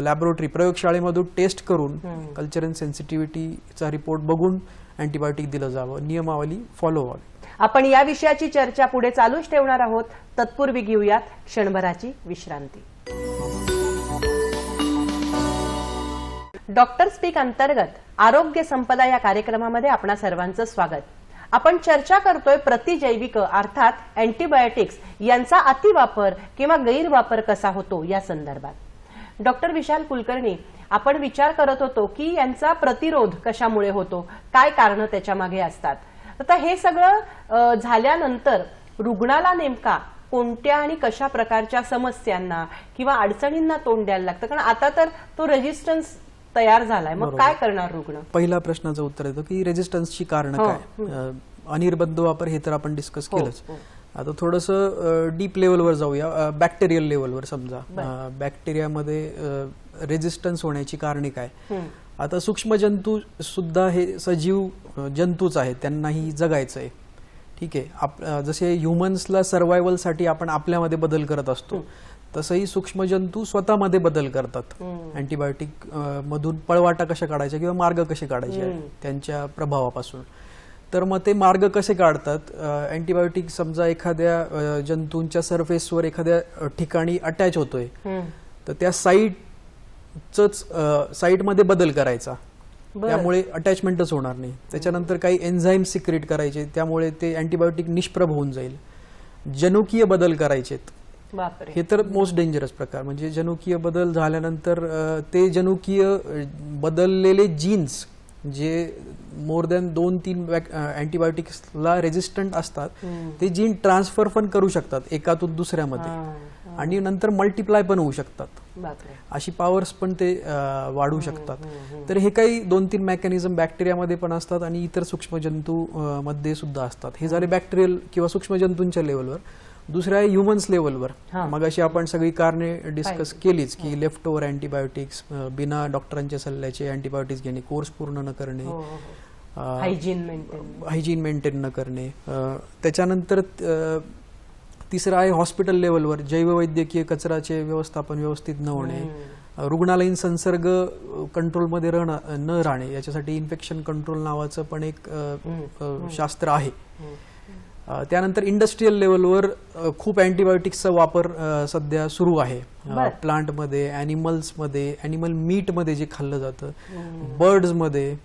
लॅबोरेटरी प्रयोगशाळेमधून टेस्ट करून कल्चर अँड सेन्सिटिव्हिटीचा रिपोर्ट बघून अँटीबायोटिक दिलं जावं, नियमावली फॉलो व्हावी. आपण या विषयाची चर्चा पुढे चालूच ठेवणार आहोत. तत्पूर्वी घेऊयात क्षणभराची विश्रांती. डॉक्टर स्पीक अंतर्गत आरोग्य संपदा या कार्यक्रमामध्ये आपणा सर्वांचं स्वागत. आपण चर्चा करतोय प्रतिजैविक अर्थात अँटीबायोटिक्स यांचा अतिवापर किंवा गैरवापर कसा होतो या संदर्भात. डॉक्टर विशाल कुलकर्णी, आपण विचार करत होतो की यांचा प्रतिरोध कशामुळे होतो, काय कारण त्याच्या मागे असतात. आता हे सगळं झाल्यानंतर रुग्णाला नेमका कोणत्या आणि कशा प्रकारच्या समस्यांना किंवा अडचणींना तोंड द्यायला लागतं, कारण आता तर तो रेजिस्टन्स तयार झालाय, मग काय करणार रुग्ण? पहिला प्रश्नाचं उत्तर येतं की रेजिस्टन्सची कारण काय. अनिर्बंध वापर हे तर आपण डिस्कस केलंच. आता थोडंसं डीप लेवलवर जाऊया. बॅक्टेरियल लेवलवर समजा बॅक्टेरियामध्ये रेजिस्टन्स होण्याची कारणे काय. आता सूक्ष्म जंतू सुद्धा हे सजीव जंतूच आहेत, त्यांनाही जगायचं आहे. ठीक आहे, जसे ह्युमन्सला सर्व्हायव्हलसाठी आपण आपल्यामध्ये बदल करत असतो, तसंही सूक्ष्म जंतू स्वतःमध्ये बदल करतात. अँटीबायोटिक मधून पळवाटा कशा काढायच्या किंवा मार्ग कसे काढायचे त्यांच्या प्रभावापासून. तर मग ते मार्ग कसे काढतात. अँटीबायोटिक समजा एखाद्या जंतूंच्या सरफेसवर एखाद्या ठिकाणी अटॅच होतोय, तर त्या साईटमध्ये बदल करायचा, त्यामुळे अटॅचमेंटच होणार नाही. त्याच्यानंतर काही एन्झाईम सिक्रेट करायचे, त्यामुळे ते अँटीबायोटिक निष्प्रभ होऊन जाईल. जनुकीय बदल करायचेत, हे तर मोस्ट डेंजरस प्रकार. म्हणजे जनुकीय बदल झाल्यानंतर ते जनुकीय बदललेले जीन्स जे मोर दॅन 2-3 अँटीबायोटिक्सला रेजिस्टंट असतात, ते जीन ट्रान्सफर पण करू शकतात एकातून दुसऱ्यामध्ये, आणि नंतर मल्टिप्लाय पण होऊ शकतात. अशी पॉवर्स पण ते वाढू शकतात. तर हे काही 2-3 मेकॅनिझम बॅक्टेरियामध्ये पण असतात आणि इतर सूक्ष्म जंतू मध्ये सुद्धा असतात. हे झाले बॅक्टेरियल किंवा सूक्ष्म जंतूंच्या लेवलवर. दुसऱ्या आहे ह्युमन्स लेवलवर. मग अशी आपण सगळी कारणे डिस्कस केलीच की लेफ्ट ओव्हर अँटीबायोटिक्स, बिना डॉक्टरांच्या सल्ल्याचे अँटीबायोटिक्स घेणे, कोर्स पूर्ण न करणे, हायजीन मेंटेन न करणे. त्याच्यानंतर तिसरं आहे हॉस्पिटल लेवलवर जैववैद्यकीय कचराचे व्यवस्थापन व्यवस्थित न होणे, रुग्णालयीन संसर्ग कंट्रोलमध्ये न राहणे. याच्यासाठी इन्फेक्शन कंट्रोल नावाचं पण एक शास्त्र आहे. त्यानंतर इंडस्ट्रियल लेवलवर खूप अँटीबायोटिक्सचा वापर सध्या सुरू आहे. प्लांटमध्ये, ॲनिमल्समध्ये, ॲनिमल मीटमध्ये जे खाल्लं जातं, बर्ड्समध्ये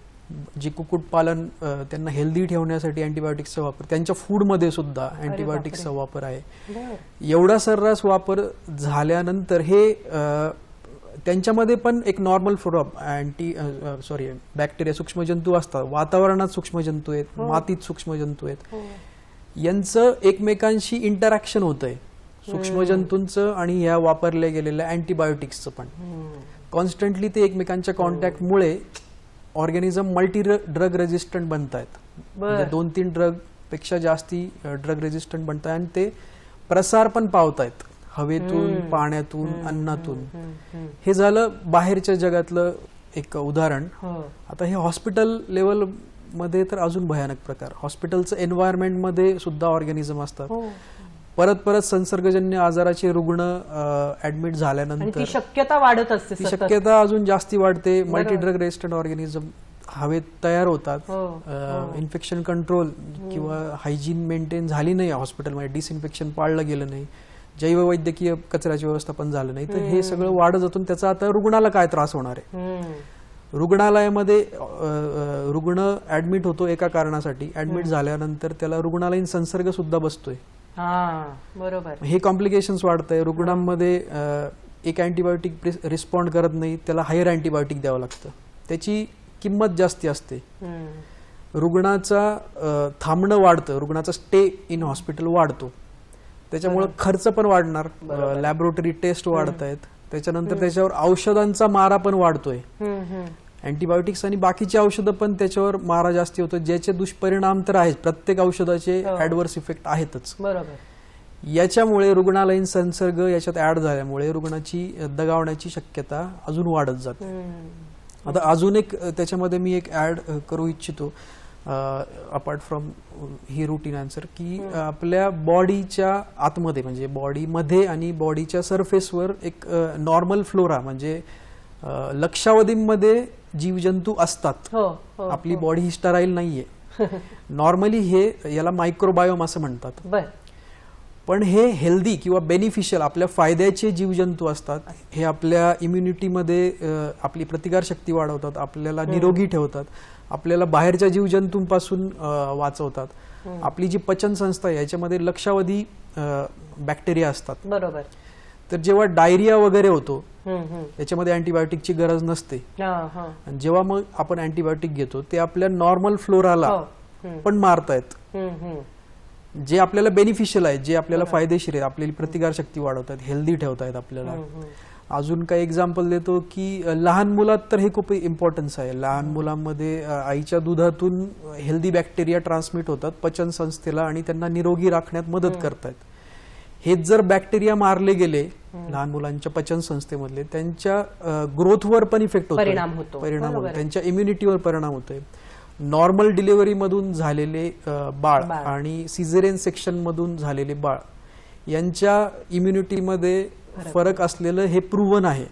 जे कुक्कुटपालन त्यांना हेल्दी ठेवण्यासाठी अँटीबायोटिक्सचा वापर, त्यांच्या फूडमध्ये सुद्धा अँटीबायोटिक्सचा वापर आहे. एवढा सर्रास वापर झाल्यानंतर हे त्यांच्यामध्ये पण एक नॉर्मल बॅक्टेरिया सूक्ष्मजंतू असतात, वातावरणात सूक्ष्मजंतू आहेत, मातीत सूक्ष्मजंतू आहेत, यांचं एकमेकांशी इंटरॅक्शन होतंय सूक्ष्मजंतूंचं आणि ह्या वापरल्या गेलेल्या अँटीबायोटिक्सचं पण. कॉन्स्टंटली ते एकमेकांच्या कॉन्टॅक्टमुळे ऑर्गॅनिझम मल्टी ड्रग रेजिस्टंट बनतायत. म्हणजे 2-3 ड्रग पेक्षा जास्ती ड्रग रेजिस्टंट बनतायत आणि ते प्रसार पण पावतायत हवेतून, पाण्यातून, अन्नातून. हे झालं बाहेरच्या जगातलं एक उदाहरण. आता हे हॉस्पिटल लेवल मध्ये तर अजून भयानक प्रकार. हॉस्पिटलचं एन्व्हायरमेंटमध्ये सुद्धा ऑर्गॅनिझम असतात. परत संसर्गजन्य आजाराचे रुग्ण ऍडमिट झाल्यानंतर शक्यता वाढत असते, ती शक्यता अजून जास्ती वाढते. मल्टी ड्रग रेजिस्टंट ऑर्गॅनिझम हवेत तयार होतात. इन्फेक्शन कंट्रोल किंवा हायजीन मेंटेन झाली नाही हॉस्पिटलमध्ये, डिसइन्फेक्शन पाळलं गेलं नाही, जैववैद्यकीय कचऱ्याचे व्यवस्थापन झालं नाही, तर हे सगळं वाढत जातून त्याचा आता रुग्णाला काय त्रास होणार आहे. रुग्णालयामध्ये रुग्ण ऍडमिट होतो एका कारणासाठी, ऍडमिट झाल्यानंतर त्याला रुग्णालयीन संसर्ग सुद्धा बसतोय. बरोबर, हे कॉम्प्लिकेशन्स वाढतंय. रुग्णांमध्ये एक अँटीबायोटिक रिस्पॉन्ड करत नाही, त्याला हायर अँटीबायोटिक द्यावं लागतं, त्याची किंमत जास्ती असते. रुग्णाचा थांबणं वाढतं, रुग्णाचा स्टे इन हॉस्पिटल वाढतो, त्याच्यामुळे खर्च पण वाढणार, लॅबोरेटरी टेस्ट वाढत आहेत, त्याच्यानंतर त्याच्यावर औषधांचा मारा पण वाढतोय. अँटीबायोटिक्स आणि बाकीची औषधं पण त्याच्यावर मारा जास्ती होतो, ज्याचे दुष्परिणाम तर आहेत. प्रत्येक औषधाचे ऍडव्हर्स इफेक्ट आहेतच. बरोबर. याच्यामुळे रुग्णालयीन संसर्ग याच्यात ऍड झाल्यामुळे रुग्णाची दगावण्याची शक्यता अजून वाढत जाते. आता अजून एक त्याच्यामध्ये मी एक ऍड करू इच्छितो apart from he routine answer, की आपल्या बॉडीच्या आतमध्ये म्हणजे बॉडीमध्ये आणि बॉडीच्या सरफेसवर एक नॉर्मल फ्लोरा म्हणजे लक्षावधींमध्ये जीवजंतू असतात. आपली बॉडी ही स्टराईल नाहीये. नॉर्मली हे याला मायक्रोबायोम असं म्हणतात. पण हे हेल्दी किंवा बेनिफिशियल आपल्या फायद्याचे जीवजंतू असतात. हे आपल्या इम्युनिटीमध्ये आपली प्रतिकारशक्ती वाढवतात, आपल्याला निरोगी ठेवतात, आपल्याला बाहेरच्या जीवजंतूंपासून वाचवतात. आपली जी पचन संस्था आहे याच्यामध्ये लक्षावधी बॅक्टेरिया असतात. बरोबर. तर जेव्हा डायरिया वगैरे होतो त्याच्यामध्ये अँटीबायोटिकची गरज नसते. जेव्हा मग आपण अँटीबायोटिक घेतो ते आपल्या नॉर्मल फ्लोराला पण मारतायत, जे आपल्याला बेनिफिशियल आहे, जे आपल्याला फायदेशीर आहे, आपली प्रतिकारशक्ती वाढवतात, हेल्दी ठेवतायत आपल्याला. अजून काही एक्झाम्पल देतो की लहान मुलात तर हे खूप इम्पॉर्टन्स आहे. लहान मुलांमध्ये आईच्या दुधातून हेल्दी बॅक्टेरिया ट्रान्समिट होतात पचन संस्थेला आणि त्यांना निरोगी राखण्यात मदत करतात. हेच जर बॅक्टेरिया मारले गेले लहान मुलांच्या पचन संस्थेमधले, त्यांच्या ग्रोथवर पण इफेक्ट होतो, परिणाम होतो, त्यांच्या इम्युनिटीवर परिणाम होतोय. नॉर्मल डिलिव्हरी मधून झालेले बाळ आणि सिझेरियन सेक्शन मधून झालेले बाळ यांच्या इम्युनिटीमध्ये फरक असलेलं हे प्रूव्हन आहे.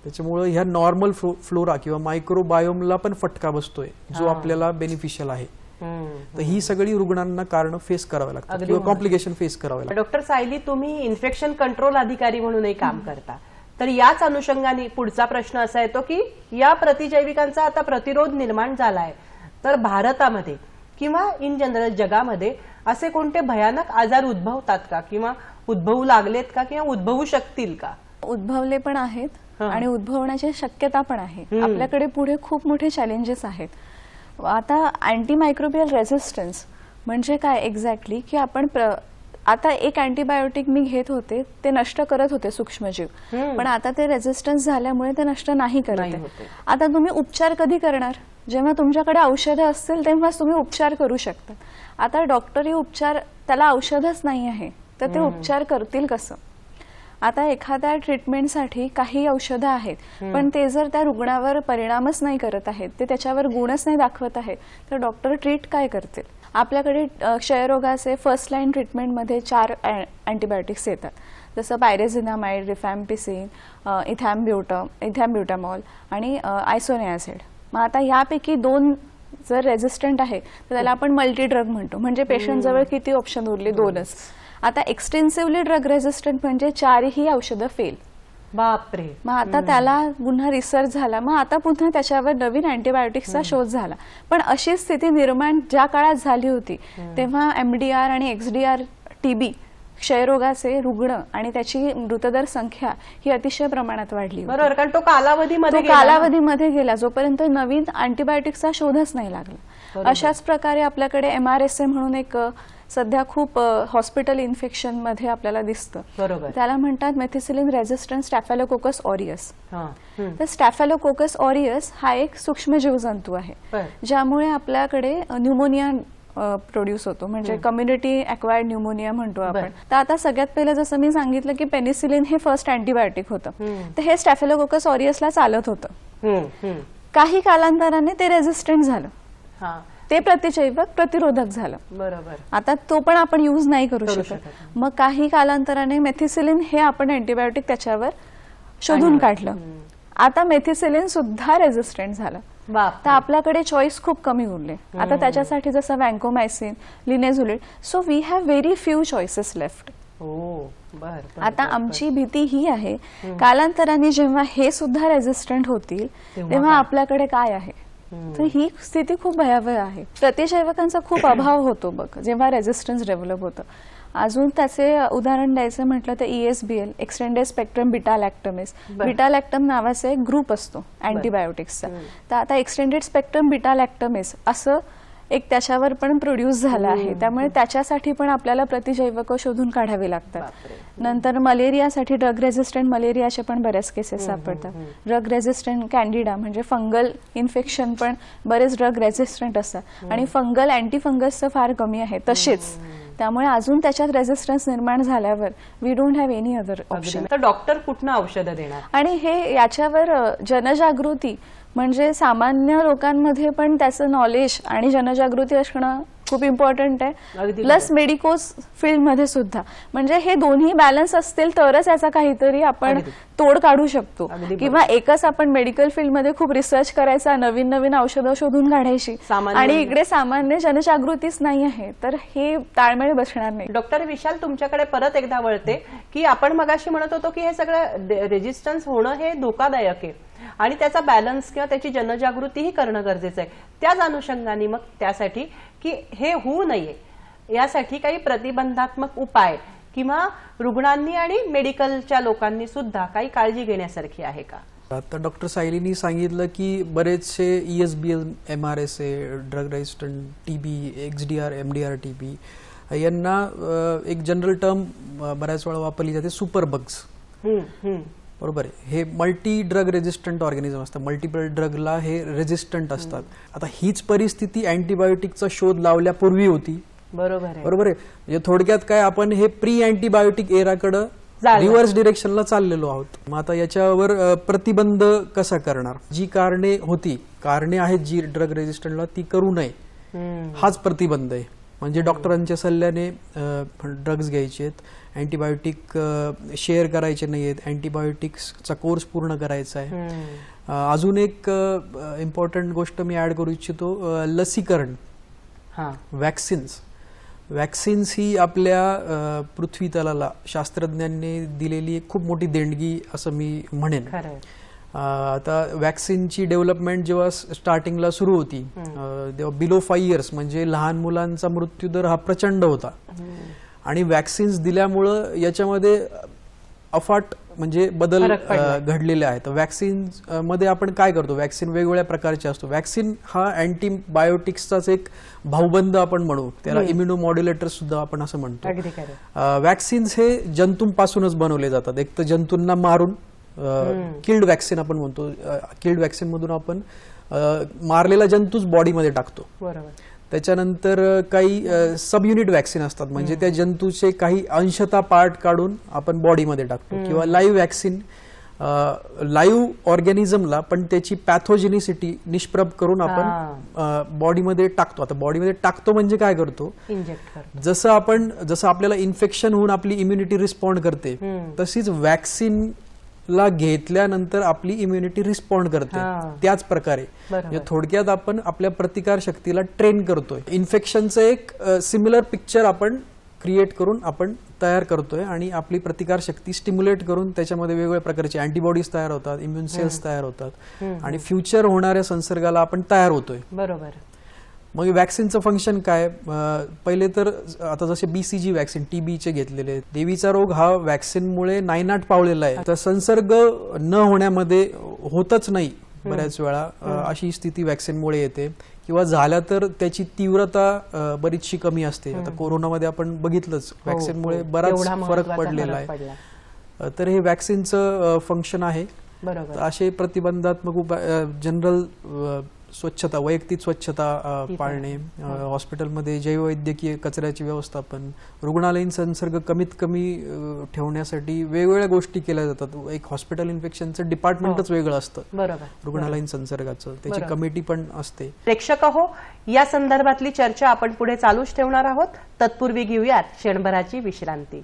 त्याच्यामुळे ह्या नॉर्मल फ्लोरा किंवा मायक्रोबायोमला पण फटका बसतोय, जो आपल्याला बेनिफिशियल आहे. तर ही सगळी रुग्णांना कारण फेस करावं लागतं किंवा कॉम्प्लिकेशन फेस करावं लागतं. डॉक्टर सायली, तुम्ही इन्फेक्शन कंट्रोल अधिकारी म्हणूनही काम करता, तर याच अनुषंगाने पुढचा प्रश्न असा येतो की या प्रतिजैविकांचा आता प्रतिरोध निर्माण झालाय, तर भारतामध्ये किंवा इन जनरल जगामध्ये असे कोणते भयानक आजार उद्भवतात का किंवा उद्भवू लागलेत का किंवा उद्भवू शकतील का? उद्भवले पण आहेत आणि उद्भवण्याची शक्यता पण आहे. आपल्याकडे पुढे खूप मोठे चॅलेंजेस आहेत. आता अँटीमायक्रोबियल रेझिस्टन्स म्हणजे काय एक्झॅक्टली, की आपण आता एक अँटीबायोटिक मी घेत होते, ते नष्ट करत होते सूक्ष्मजीव, पण आता ते रेझिस्टन्स झाल्यामुळे ते नष्ट नाही करत. आता तुम्ही उपचार कधी करणार? जेव्हा तुमच्याकडे औषधं असतील तेव्हाच तुम्ही उपचार करू शकता. आता डॉक्टरी उपचार, त्याला औषधच नाही आहे, तर ते उपचार करतील कसं? आता एखाद्या ट्रीटमेंटसाठी काही औषधं आहेत, पण ते जर त्या रुग्णावर परिणामच नाही करत आहेत, ते त्याच्यावर गुणच नाही दाखवत आहे, तर डॉक्टर ट्रीट काय करतील? आपल्याकडे क्षयरोगाचे फर्स्ट लाईन ट्रीटमेंटमध्ये 4 अँटीबायोटिक्स येतात, जसं पायरेझिनामाइड, रिफॅम्पिसिन, इथॅम्ब्युटामॉल आणि आयसोनियासिड. मग आता यापैकी 2 जर रेझिस्टंट आहे तर त्याला आपण मल्टी ड्रग म्हणतो. म्हणजे पेशंट जवळ किती ऑप्शन उरले? 2च. आता एक्सटेन्सिव्हली ड्रग रेझिस्टंट म्हणजे 4ही औषधं फेल. बापरे. मग आता त्याला पुन्हा रिसर्च झाला, मग आता पुन्हा त्याच्यावर नवीन अँटीबायोटिक्सचा शोध झाला. पण अशी स्थिती निर्माण ज्या काळात झाली होती तेव्हा MDR आणि XDR TB क्षयरोगाचे रुग्ण आणि त्याची मृतदर संख्या ही अतिशय प्रमाणात वाढली. बरोबर, कारण तो कालावधीमध्ये गेला जोपर्यंत नवीन अँटीबायोटिक्सचा शोधच नाही लागला. अशाच प्रकारे आपल्याकडे MRSA म्हणून एक सध्या खूप हॉस्पिटल इन्फेक्शन मध्ये आपल्याला दिसतं. बरोबर. त्याला म्हणतात मेथिसिलिन रेझिस्टंट स्टॅफिलोकोकस ऑरियस. तर स्टॅफिलोकोकस ऑरियस हा एक सूक्ष्म जीवजंतू आहे, ज्यामुळे आपल्याकडे न्यूमोनिया प्रोड्यूस होतो, म्हणजे कम्युनिटी अक्वायर्ड न्यूमोनिया म्हणतो आपण. तर आता सगळ्यात पहिलं जसं मी सांगितलं की पेनिसिलिन हे फर्स्ट अँटीबायोटिक होतं, तर हे स्टॅफिलोकोकस ऑरियसला चालत होतं. काही कालांतराने ते रेझिस्टंट झालं, ते प्रतिजैवक प्रतिरोधक झालं. बरोबर. आता तो पण आपण यूज नाही करू शकत. मग काही कालांतराने मेथिसिलिन हे आपण अँटीबायोटिक त्याच्यावर शोधून काढलं. आता मेथिसिलिन सुद्धा रेझिस्टंट झालं. तर आपल्याकडे चॉईस खूप कमी उरले. आता त्याच्यासाठी जसं vancomycin, linezolid, so we have very few choices left. आता आमची भीती ही आहे, कालांतराने जेव्हा हे सुद्धा रेझिस्टंट होतील तेव्हा आपल्याकडे काय आहे? तर ही स्थिती खूप भयावह आहे. प्रतिजैवकांचा खूप अभाव होतो बघ जेव्हा रेझिस्टन्स डेव्हलप होतं. अजून त्याचे उदाहरण द्यायचं म्हटलं तर ESBL, extended spectrum beta lactamase. Beta lactam नावाचा एक ग्रुप असतो अँटीबायोटिक्सचा. तर आता एक्सटेंडेड स्पेक्ट्रम बीटा लॅक्टमेस असं एक त्याच्यावर पण प्रोड्यूस झाला आहे. त्यामुळे त्याच्यासाठी पण आपल्याला प्रतिजैवक शोधून काढावी लागतात. नंतर मलेरियासाठी ड्रग रेझिस्टंट मलेरियाचे पण बऱ्याच केसेस सापडतात. ड्रग रेझिस्टंट कॅन्डिडा म्हणजे फंगल इन्फेक्शन पण बरेच ड्रग रेझिस्टंट असतात आणि फंगल अँटी फंगसचं फार कमी आहे तसेच. त्यामुळे अजून त्याच्यात रेझिस्टन्स निर्माण झाल्यावर we don't have any other option. तर डॉक्टर कुठनं औषधं देणार? आणि हे याच्यावर जनजागृती म्हणजे सामान्य लोकांमध्ये पण त्याचं नॉलेज आणि जनजागृती असणं खूप इम्पॉर्टंट आहे. प्लस मेडिकोज फील्डमध्ये सुद्धा म्हणजे हे दोन्ही बॅलन्स असतील तरच याचा काहीतरी आपण तोड काढू शकतो. किंवा एकच आपण मेडिकल फील्डमध्ये खूप रिसर्च करायचा, नवीन नवीन औषधं शोधून काढायची आणि इकडे सामान्य जनजागृतीच नाही आहे, तर हे ताळमेळ बसणार नाही. डॉक्टर विशाल, तुमच्याकडे परत एकदा वळते की आपण मगाशी म्हणत होतो की हे सगळं रेजिस्टन्स होणं हे धोकादायक आहे आणि त्याचा बॅलन्स किंवा त्याची जनजागृतीही करणं गरजेचं आहे. त्याच अनुषंगाने मग त्यासाठी की हे होऊ नये यासाठी काही प्रतिबंधात्मक उपाय किंवा रुग्णांनी आणि मेडिकलच्या लोकांनी सुद्धा काही काळजी घेण्यासारखी आहे का? आता डॉक्टर सायलीनी सांगितलं की बरेचसे ESBL, MRSA, drug resistant TB, XDR, MDR TB यांना एक जनरल टर्म बऱ्याच वेळा वापरली जाते, सुपर बग्स. बरोबर आहे. हे मल्टी ड्रग रेजिस्टंट ऑर्गॅनिझम असतात, मल्टिपल ड्रगला हे रेजिस्टंट असतात. आता हीच परिस्थिती अँटीबायोटिकचा शोध लावल्यापूर्वी होती. बरोबर आहे. म्हणजे थोडक्यात काय, आपण हे प्री अँटीबायोटिक एराकडे रिव्हर्स डिरेक्शनला चाललेलो आहोत. मग आता याच्यावर प्रतिबंध कसा करणार? जी कारणे आहेत जी ड्रग रेजिस्टंटला, ती करू नये हाच प्रतिबंध आहे. म्हणजे डॉक्टरांच्या सल्ल्याने ड्रग्ज घ्यायचे आहेत, अँटीबायोटिक शेअर करायचे नाहीयेत, अँटीबायोटिक्सचा कोर्स पूर्ण करायचा आहे. अजून एक इम्पॉर्टंट गोष्ट मी ऍड करू इच्छितो, लसीकरण. वॅक्सिन्स ही आपल्या पृथ्वी तलाला शास्त्रज्ञांनी दिलेली एक खूप मोठी देणगी असं मी म्हणेन. आता वॅक्सिनची डेव्हलपमेंट जेव्हा स्टार्टिंगला सुरू होती तेव्हा बिलो 5 इयर्स म्हणजे लहान मुलांचा मृत्यूदर हा प्रचंड होता आणि वॅक्सिन्स दिल्यामुळं याच्यामध्ये अफाट म्हणजे बदल घडलेले आहेत. वॅक्सिन मध्ये आपण काय करतो, वॅक्सिन वेगवेगळ्या प्रकारचे असतो. वॅक्सिन हा अँटीबायोटिक्सचाच एक भाऊबंद आपण म्हणू, त्याला इम्युनोमॉड्युलेटर सुद्धा आपण असं म्हणतो. वॅक्सिन्स हे जंतूंपासूनच बनवले जातात. एक तर जंतूंना मारून किल्ड वॅक्सिन आपण म्हणतो, किल्ड वॅक्सिन मधून आपण मारलेला जंतूच बॉडीमध्ये टाकतो. त्याच्यानंतर काही सब युनिट वॅक्सिन असतात, म्हणजे त्या जंतूचे काही अंशतः पार्ट काढून आपण बॉडीमध्ये टाकतो. किंवा लाईव्ह वॅक्सिन, लाईव्ह ऑर्गॅनिझमला पण त्याची पॅथोजेनिसिटी निष्प्रभ करून आपण बॉडीमध्ये टाकतो. आता बॉडीमध्ये टाकतो म्हणजे काय करतो, जसं आपल्याला इन्फेक्शन होऊन आपली इम्युनिटी रिस्पॉन्ड करते, तशीच वॅक्सिन ला घेतल्यानंतर आपली इम्युनिटी रिस्पॉन्ड करते. त्याच प्रकारे थोडक्यात आपण आपल्या प्रतिकार शक्तीला ट्रेन करतोय. इन्फेक्शनचं एक सिमिलर पिक्चर आपण क्रिएट करून आपण तयार करतोय आणि आपली प्रतिकार शक्ती स्टिम्युलेट करून त्याच्यामध्ये वेगवेगळ्या प्रकारचे अँटीबॉडीज तयार होतात, इम्युन सेल्स तयार होतात आणि फ्युचर होणाऱ्या संसर्गाला आपण तयार होतोय. बरोबर. मग वॅक्सिनचं फंक्शन काय, पहिले तर आता जसे BCG वॅक्सिन TBचे घेतलेले, देवीचा रोग हा वॅक्सिनमुळे नायनाट पावलेला आहे. तर संसर्ग न होण्यामध्ये होतच नाही बऱ्याच वेळा, अशी स्थिती वॅक्सिनमुळे येते. किंवा झाल्या तर त्याची तीव्रता बरीचशी कमी असते. आता कोरोनामध्ये आपण बघितलंच, वॅक्सिनमुळे बराच फरक पडलेला आहे. तर हे वॅक्सिनचं फंक्शन आहे. असे प्रतिबंधात्मक उपाय, जनरल स्वच्छता, वैयक्तिक स्वच्छता पाळणे, हॉस्पिटलमध्ये जैववैद्यकीय कचऱ्याचे व्यवस्थापन, रुग्णालयीन संसर्ग कमीत कमी ठेवण्यासाठी वेगवेगळ्या गोष्टी केल्या जातात. एक हॉस्पिटल इन्फेक्शनचं डिपार्टमेंटच वेगळं असतं, रुग्णालयीन संसर्गाचं, त्याची कमिटी पण असते. प्रेक्षक हो, या संदर्भातली चर्चा आपण पुढे चालूच ठेवणार आहोत. तत्पूर्वी घेऊयात क्षणभराची विश्रांती.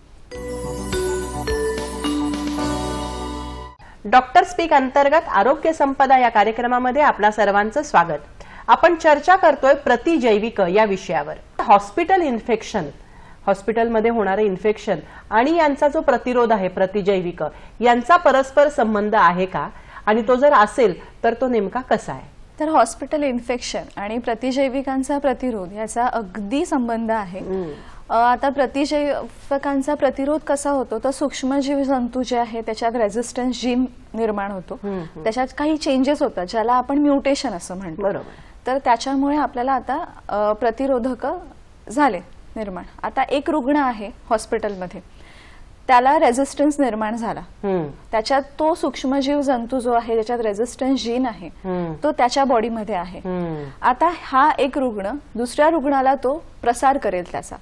डॉक्टर स्पीक अंतर्गत आरोग्य संपदा या कार्यक्रमामध्ये आपणा सर्वांचं स्वागत. आपण चर्चा करतोय प्रतिजैविक या विषयावर. हॉस्पिटल इन्फेक्शन, हॉस्पिटलमध्ये होणारे इन्फेक्शन आणि यांचा जो प्रतिरोध आहे प्रतिजैविक, यांचा परस्पर संबंध आहे का, आणि तो जर असेल तर तो नेमका कसा आहे? तर हॉस्पिटल इन्फेक्शन आणि प्रतिजैविकांचा प्रतिरोध याचा अगदी संबंध आहे. आता प्रतिजैवकांचा प्रतिरोध कसा होतो, तर सूक्ष्मजीव जंतू जे आहे त्याच्यात रेझिस्टन्स जीन निर्माण होतो, त्याच्यात काही चेंजेस होतात ज्याला आपण म्युटेशन असं म्हणतो. तर त्याच्यामुळे आपल्याला आता प्रतिरोधक झाले निर्माण. आता एक रुग्ण आहे हॉस्पिटलमध्ये, त्याला रेझिस्टन्स निर्माण झाला, त्याच्यात तो सूक्ष्मजीव जंतू जो आहे ज्याच्यात रेझिस्टन्स जीन आहे तो त्याच्या बॉडीमध्ये आहे. आता हा एक रुग्ण दुसऱ्या रुग्णाला तो प्रसार करेल त्याचा.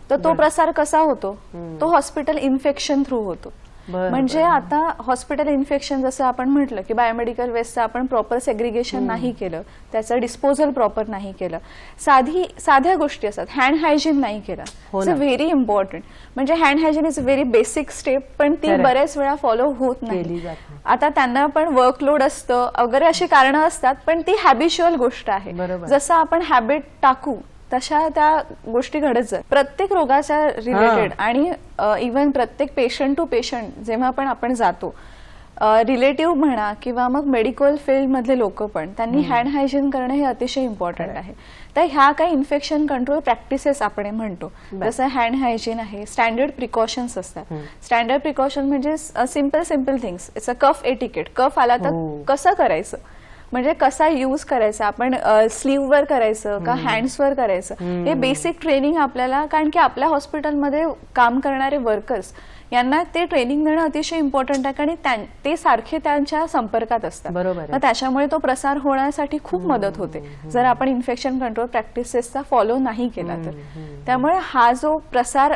तर तो प्रसार कसा होतो? तो हॉस्पिटल इन्फेक्शन थ्रू होतो. म्हणजे आता हॉस्पिटल इन्फेक्शन जसं आपण म्हटलं की बायोमेडिकल वेस्टचं आपण प्रॉपर सेग्रिगेशन नाही केलं, त्याचं डिस्पोजल प्रॉपर नाही केलं, साध्या गोष्टी असतात, हँड हायजीन नाही केलं, इट्स व्हेरी इम्पॉर्टंट. म्हणजे hand hygiene is a very basic step, पण ती बरेच वेळा फॉलो होत नाही. आता त्यांना पण वर्कलोड असतं वगैरे अशी कारणं असतात, पण ती हॅबिच्युअल गोष्ट आहे. जसं आपण हॅबिट टाकू तशा त्या गोष्टी घडत जातात. प्रत्येक रोगाच्या रिलेटेड आणि इव्हन प्रत्येक पेशंट टू पेशंट जेव्हा पण आपण जातो, रिलेटिव्ह म्हणा किंवा मग मेडिकल फील्ड मधले लोक पण, त्यांनी हँड हायजीन करणं हे अतिशय इम्पॉर्टंट आहे. तर ह्या काही इन्फेक्शन कंट्रोल प्रॅक्टिसेस आपण म्हणतो, जसं हँड हायजीन आहे, स्टँडर्ड प्रिकॉशन्स असतात. स्टँडर्ड प्रिकॉशन म्हणजे simple things. It's a cough etiquette. Cough आला तर कसं करायचं, म्हणजे कसा यूज करायचा, आपण स्लीव्हवर करायचं का हँड्सवर करायचं, हे बेसिक ट्रेनिंग आपल्याला, कारण की आपल्या हॉस्पिटलमध्ये काम करणारे वर्कर्स यांना ते ट्रेनिंग देणं अतिशय इम्पॉर्टंट आहे, कारण ते सारखे त्यांच्या संपर्कात असतात. बरोबर. त्याच्यामुळे तो प्रसार होण्यासाठी खूप मदत होते जर आपण इन्फेक्शन कंट्रोल प्रॅक्टिसेसचा फॉलो नाही केला तर. त्यामुळे हा जो प्रसार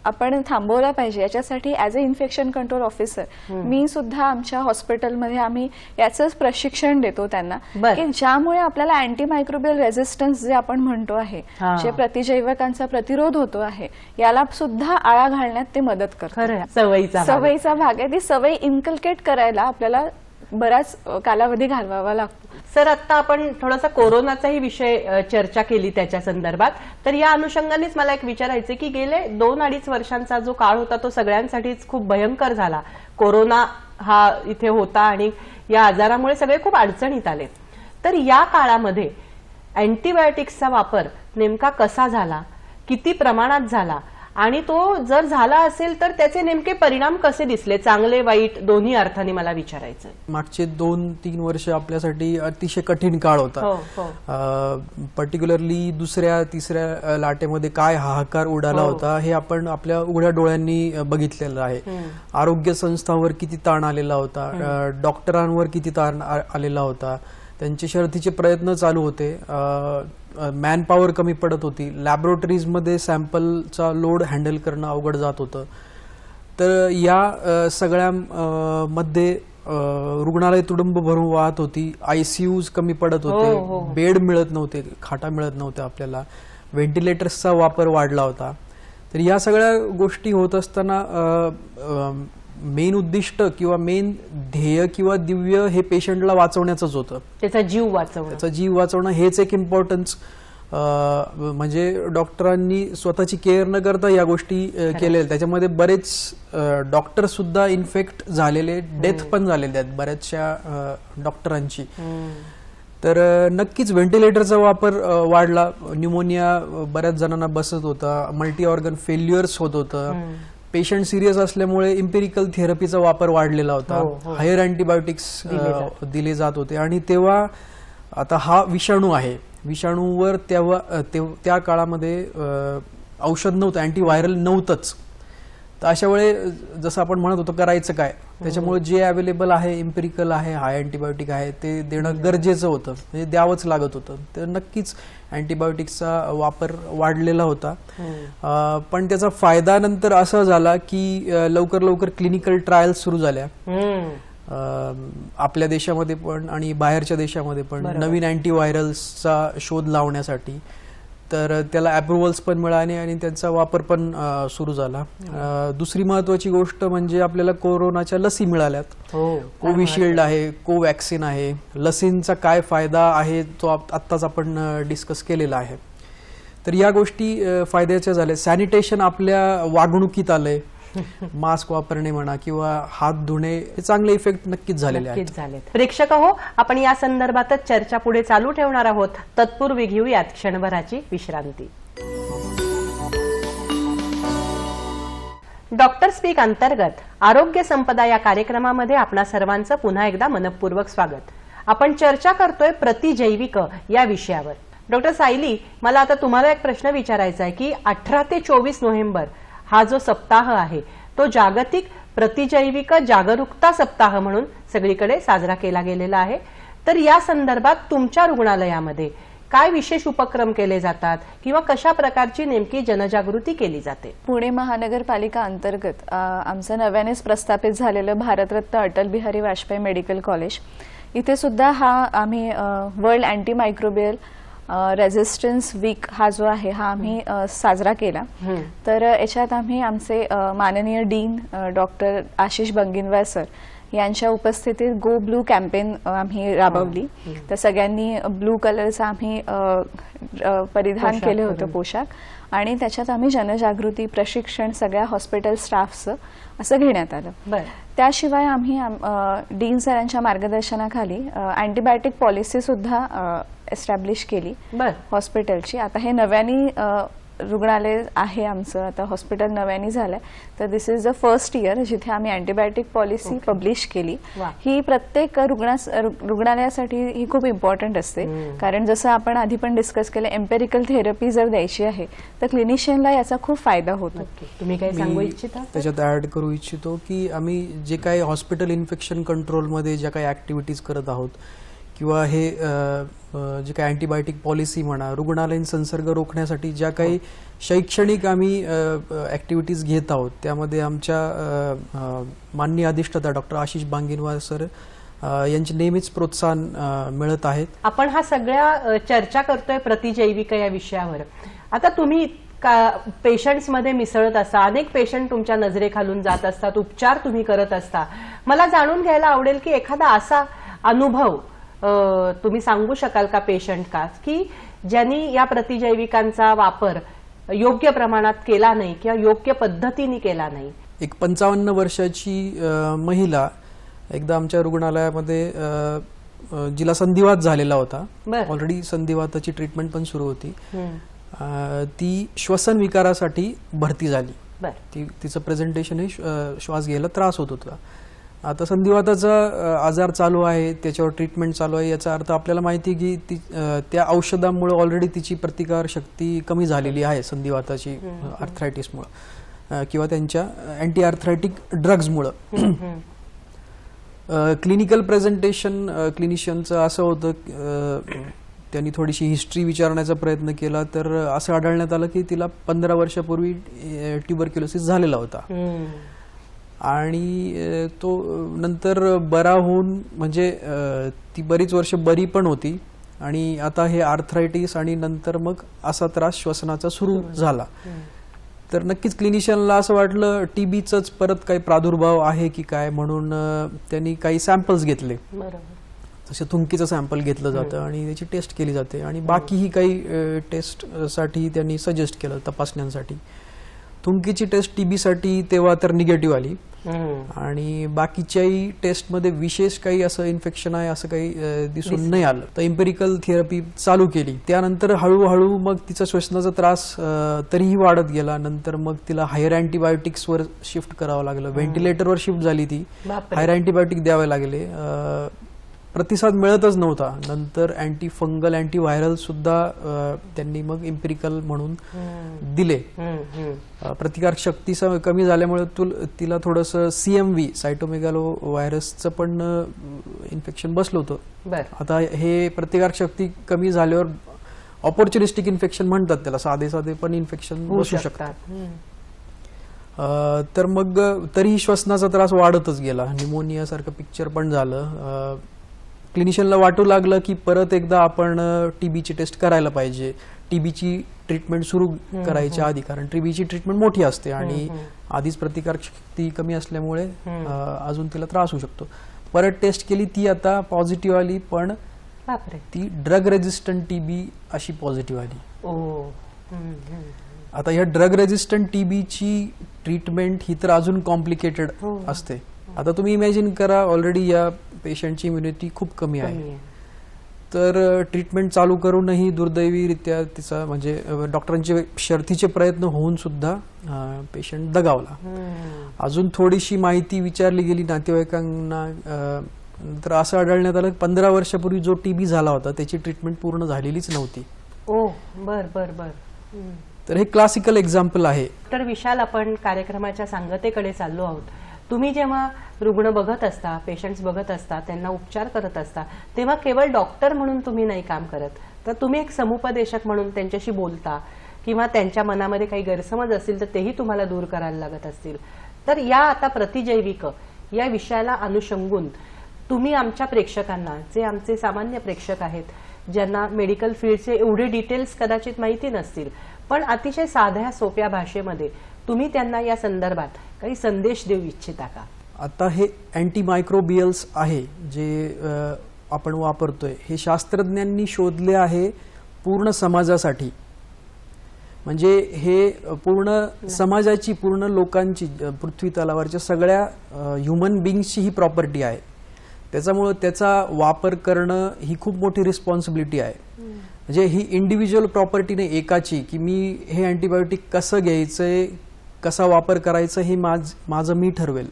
आपण थांबवला पाहिजे, याच्यासाठी as a infection control officer मी सुद्धा आमच्या हॉस्पिटलमध्ये आम्ही याचंच प्रशिक्षण देतो त्यांना, की ज्यामुळे आपल्याला अँटीमायक्रोबियल रेझिस्टन्स जे आपण म्हणतो आहे, जे प्रतिजैवकांचा प्रतिरोध होतो आहे, याला सुद्धा आळा घालण्यात ते मदत करतं. सवयीचा भाग आहे. ती सवय इन्कल्केट करायला आपल्याला बराच कालावधी घालवावा लागतो. सर, आता आपण थोडासा कोरोनाचाही विषय चर्चा केली त्याच्या संदर्भात, तर या अनुषंगानेच मला एक विचारायचं की गेले 2-2.5 वर्षांचा जो काळ होता तो सगळ्यांसाठीच खूप भयंकर झाला. कोरोना हा इथे होता आणि या आजारामुळे सगळे खूप अडचणीत आले. तर या काळामध्ये अँटीबायोटिक्सचा वापर नेमका कसा झाला, किती प्रमाणात झाला, आणि तो जर झाला असेल तर त्याचे नेमके परिणाम कसे दिसले, चांगले वाईट दोन्ही अर्थाने मला विचारायचं. मागचे 2-3 वर्ष आपल्यासाठी अतिशय कठीण काळ होता. पर्टिक्युलरली दुसऱ्या-तिसऱ्या लाटेमध्ये काय हाहाकार उडाला होता हे आपण आपल्या उघड्या डोळ्यांनी बघितलेलं आहे. आरोग्य संस्थांवर किती ताण आलेला होता, डॉक्टरांवर किती ताण आलेला होता, त्यांचे शर्थीचे प्रयत्न चालू होते, मॅन पॉवर कमी पडत होती, लॅबोरेटरीजमध्ये सॅम्पलचा लोड हँडल करणं अवघड जात होतं. तर या सगळ्या मध्ये रुग्णालय तुडुंब भरून वाहत होती, आयसीयूज कमी पडत होते, बेड मिळत नव्हते, खाटा मिळत नव्हत्या आपल्याला, व्हेंटिलेटर्सचा वापर वाढला होता. तर या सगळ्या गोष्टी होत असताना मेन उद्दिष्ट किंवा मेन ध्येय किंवा दिव्य हे पेशंटला वाचवण्याचंच होतं, त्याचा जीव वाचवणं हेच एक इम्पॉर्टन्स. म्हणजे डॉक्टरांनी स्वतःची केअर न करता या गोष्टी केलेल्या. त्याच्यामध्ये बरेच डॉक्टर सुद्धा इन्फेक्ट झालेले, डेथ पण झालेले आहेत बऱ्याचशा डॉक्टरांची. तर नक्कीच व्हेंटिलेटरचा वापर वाढला, न्यूमोनिया बऱ्याच जणांना बसत होता, मल्टी ऑर्गन फेल्युअर्स होत होतं, पेशंट सिरियस असल्यामुळे इम्पेरिकल थेरपीचा वापर वाढलेला होता, हायर अँटीबायोटिक्स दिले जात होते. आणि तेव्हा आता हा विषाणू आहे, विषाणूवर त्या काळामध्ये औषध नव्हतं, अँटीव्हायरल नव्हतंच. तर अशा वेळी जसं आपण म्हणत होतो करायचं काय, त्याच्यामुळे जे अवेलेबल आहे, इम्पेरिकल आहे, हाय अँटीबायोटिक आहे ते देणं गरजेचं होतं, म्हणजे द्यावंच लागत होतं. तर नक्कीच अँटीबायोटिक्सचा वापर वाढलेला होता. पण त्याचा फायदा नंतर असा झाला की लवकर क्लिनिकल ट्रायल्स सुरू झाल्या आपल्या देशामध्ये पण आणि बाहेरच्या देशामध्ये पण, नवीन अँटीव्हायरल्सचा शोध लावण्यासाठी. तर त्याला अप्रुव्हल्स पण मिळाले आणि त्यांचा वापर पण सुरू झाला. दुसरी महत्वाची गोष्ट म्हणजे आपल्याला कोरोनाच्या लसी मिळाल्यात. कोविशिल्ड आहे, कोवॅक्सिन आहे. लसींचा काय फायदा आहे तो आत्ताच आपण डिस्कस केलेला आहे. तर या गोष्टी फायद्याच्या झाल्या. सॅनिटेशन आपल्या वागणुकीत आलंय, मास्क वापरणे म्हणा किंवा हात धुणे, हे चांगले इफेक्ट नक्कीच झालेले आहेत. प्रेक्षक हो, आपण या संदर्भातच चर्चा पुढे चालू ठेवणार आहोत. तत्पूर्वी घेऊयात क्षणभराची विश्रांती. डॉक्टर स्पीक अंतर्गत आरोग्य संपदा या कार्यक्रमामध्ये आपणा सर्वांचं पुन्हा एकदा मनपूर्वक स्वागत. आपण चर्चा करतोय प्रतिजैविक या विषयावर. डॉक्टर सायली, मला आता तुम्हाला एक प्रश्न विचारायचा आहे की 18 ते 24 नोव्हेंबर हा जो सप्ताह आहे तो जागतिक प्रतिजैविक जागरूकता सप्ताह म्हणून सगळीकडे साजरा केला गेलेला आहे. तर या संदर्भात तुमच्या रुग्णालयामध्ये काय विशेष उपक्रम केले जातात किंवा कशा प्रकारची नेमकी जनजागृती केली जाते? पुणे महानगरपालिका अंतर्गत आमचं नव्यानेच प्रस्थापित झालेलं भारतरत्न अटल बिहारी वाजपेयी मेडिकल कॉलेज, इथे सुद्धा हा आम्ही world anti microbial resistance week हा जो आहे हा आम्ही साजरा केला. तर याच्यात आम्ही आमचे माननीय डीन डॉक्टर आशिष बंगिनवार सर यांच्या उपस्थितीत गो ब्लू कॅम्पेन आम्ही राबवली. तर सगळ्यांनी ब्लू कलरचा आम्ही परिधान केले होते पोशाख, आणि त्याच्यात आम्ही जनजागृती प्रशिक्षण सगळ्या हॉस्पिटल स्टाफचं असं घेण्यात आलं. त्याशिवाय आम्ही डीन सरांच्या मार्गदर्शनाखाली अँटीबायोटिक पॉलिसी सुद्धा एस्टॅब्लिश केली हॉस्पिटलची. आता हे नव्याने रुग्णालय आहे आमचं, आता हॉस्पिटल नव्याने झालंय. तर दिस इज द फर्स्ट इयर जिथे आम्ही अँटीबायोटिक पॉलिसी पब्लिश केली. ही प्रत्येक रुग्णालयासाठी ही खूप इम्पॉर्टंट असते, कारण जसं आपण आधी पण डिस्कस केलं, एम्पेरिकल थेरपी जर द्यायची आहे तर क्लिनिशियनला याचा खूप फायदा होतो. तुम्ही काय सांगू इच्छिता? त्याच्यात ऍड करू इच्छितो की आम्ही जे काही हॉस्पिटल इन्फेक्शन कंट्रोलमध्ये ज्या काही ऍक्टिव्हिटीज करत आहोत किंवा हे जे काही अँटीबायोटिक पॉलिसी म्हणा, रुग्णालयीन संसर्ग रोखण्यासाठी ज्या काही शैक्षणिक आम्ही ऍक्टिव्हिटीज घेत आहोत, त्यामध्ये आमच्या माननीय अधिष्ठाता डॉक्टर आशिष बांगिनवार सर यांचे नेहमीच प्रोत्साहन मिळत आहेत. आपण हा सगळ्या चर्चा करतोय प्रतिजैविक या विषयावर. आता तुम्ही पेशंट्स मध्ये मिसळत असता, अनेक पेशंट तुमच्या नजरेखालून जात असतात, उपचार तुम्ही करत असता. मला जाणून घ्यायला आवडेल की एखादा असा अनुभव तुम्ही सांगू शकाल का पेशंट का, की ज्यांनी या प्रतिजैविकांचा वापर योग्य प्रमाणात केला नाही किंवा योग्य पद्धतीने केला नाही? एक 55 वर्षाची महिला एकदा आमच्या रुग्णालयामध्ये जिला संधिवात झालेला होता, ऑलरेडी संधिवाताची ट्रीटमेंट पण सुरू होती, ती श्वसन विकारासाठी भरती झाली. तिचं प्रेझेंटेशन हे श्वास घ्यायला त्रास होत होता. आता संधिवाताचा आजार चालू आहे, त्याच्यावर ट्रीटमेंट चालू आहे, याचा अर्थ आपल्याला माहिती की त्या औषधामुळे ऑलरेडी तिची प्रतिकार शक्ती कमी झालेली आहे संधिवाताची आर्थरायटिसमुळे किंवा त्यांच्या अँटी आर्थरायटिक ड्रग्जमुळे. क्लिनिकल प्रेझेंटेशन क्लिनिशियनचं असं होतं, त्यांनी थोडीशी हिस्ट्री विचारण्याचा प्रयत्न केला तर असं आढळण्यात आलं की तिला 15 वर्षापूर्वी ट्युबरक्युलोसिस झालेला होता आणि तो नंतर बरा होऊन म्हणजे ती बरीच वर्ष बरी पण होती आणि आता हे आर्थरायटिस आणि नंतर मग असा त्रास श्वसनाचा सुरू झाला. तर नक्कीच क्लिनिशियनला असं वाटलं टीबीचाच परत काही प्रादुर्भाव आहे की काय, म्हणून त्यांनी काही सॅम्पल्स घेतले. तसे थुंकीचं सॅम्पल घेतलं जातं आणि त्याची टेस्ट केली जाते आणि बाकीही काही टेस्टसाठी त्यांनी सजेस्ट केलं तपासण्यांसाठी. थुंकीची टेस्ट टीबीसाठी तेव्हा तर निगेटिव्ह आली आणि बाकीच्याही टेस्टमध्ये विशेष काही असं इन्फेक्शन आहे असं काही दिसून नाही आलं. तर एम्पेरिकल थेरपी चालू केली. त्यानंतर हळूहळू मग तिचा श्वसनाचा त्रास तरीही वाढत गेला. नंतर मग तिला हायर अँटीबायोटिक्सवर शिफ्ट करावं लागलं, व्हेंटिलेटरवर शिफ्ट झाली ती, हायर अँटीबायोटिक द्यावे लागले. प्रतिसाद मिळतच नव्हता. नंतर अँटी फंगल अँटी व्हायरल सुद्धा त्यांनी मग एम्पिरिकल म्हणून दिले. प्रतिकार शक्ती कमी झाल्यामुळे तिला थोडंसं CMV सायटोमेगालो व्हायरसचं पण इन्फेक्शन बसलं होतं. आता हे प्रतिकार शक्ती कमी झाल्यावर ऑपॉर्च्युनिस्टिक इन्फेक्शन म्हणतात त्याला, साधे साधे पण इन्फेक्शन बसू शकतात. तर मग तरीही श्वसनाचा त्रास वाढतच गेला, न्यूमोनिया सारखं पिक्चर पण झालं. क्लिनिशियनला वाटू लागलं की परत एकदा आपण टीबीची टेस्ट करायला पाहिजे, टीबीची ट्रीटमेंट सुरू करायच्या आधी, कारण टीबीची ट्रीटमेंट मोठी असते आणि आधीच प्रतिकार शक्ती कमी असल्यामुळे अजून तिला त्रास होऊ शकतो. परत टेस्ट केली, ती आता पॉझिटिव्ह आली, पण ती ड्रग रेजिस्टंट टीबी अशी पॉझिटिव्ह आली. आता ह्या ड्रग रेजिस्टंट टीबीची ट्रीटमेंट ही तर अजून कॉम्प्लिकेटेड असते. आता तुम्ही इमॅजिन करा, ऑलरेडी या पेशंटची इम्युनिटी खूप कमी आहे, तर ट्रीटमेंट चालू करूनही दुर्दैवीरित्या तिचा म्हणजे डॉक्टरांचे शर्थीचे प्रयत्न होऊन सुद्धा पेशंट दगावला. अजून थोडीशी माहिती विचारली गेली नातेवाईकांना तर असं आढळण्यात आलं 15 वर्षापूर्वी जो टीबी झाला होता त्याची ट्रीटमेंट पूर्ण झालेलीच नव्हती. ओ बर बर बर. तर हे क्लासिकल एक्झाम्पल आहे. डॉक्टर विशाल, आपण कार्यक्रमाच्या सांगतेकडे चाललो आहोत. तुम्ही जेव्हा रुग्ण बघत असता, पेशंट्स बघत असता, त्यांना उपचार करत असता, तेव्हा केवळ डॉक्टर म्हणून तुम्ही नाही काम करत, तर तुम्ही एक समुपदेशक म्हणून त्यांच्याशी बोलता किंवा त्यांच्या मनामध्ये काही गैरसमज असतील तर तेही तुम्हाला दूर करायला लागत असतील. तर या आता प्रतिजैविक या विषयाला अनुषंगून तुम्ही आमच्या प्रेक्षकांना, जे आमचे सामान्य प्रेक्षक आहेत, ज्यांना मेडिकल फील्डचे एवढे डिटेल्स कदाचित माहिती नसतील, पण अतिशय साध्या सोप्या भाषेमध्ये तुम्ही त्यांना या संदर्भात काही संदेश देऊ इच्छिता का? आता हे अँटीमायक्रोबियल्स आहे जे आपण वापरतोय, हे शास्त्रज्ञांनी शोधले आहे पूर्ण समाजासाठी. म्हणजे हे पूर्ण समाजाची, पूर्ण लोकांची, पृथ्वी तलावरच्या सगळ्या ह्युमन बिंग्सची ही प्रॉपर्टी आहे. त्याच्यामुळे त्याचा वापर करणं ही खूप मोठी रिस्पॉन्सिबिलिटी आहे. म्हणजे ही इंडिव्हिज्युअल प्रॉपर्टी नाही एकाची, की मी हे अँटीबायोटिक कसं घ्यायचंय, कसा वापर करायचं हे माझं मी ठरवेल,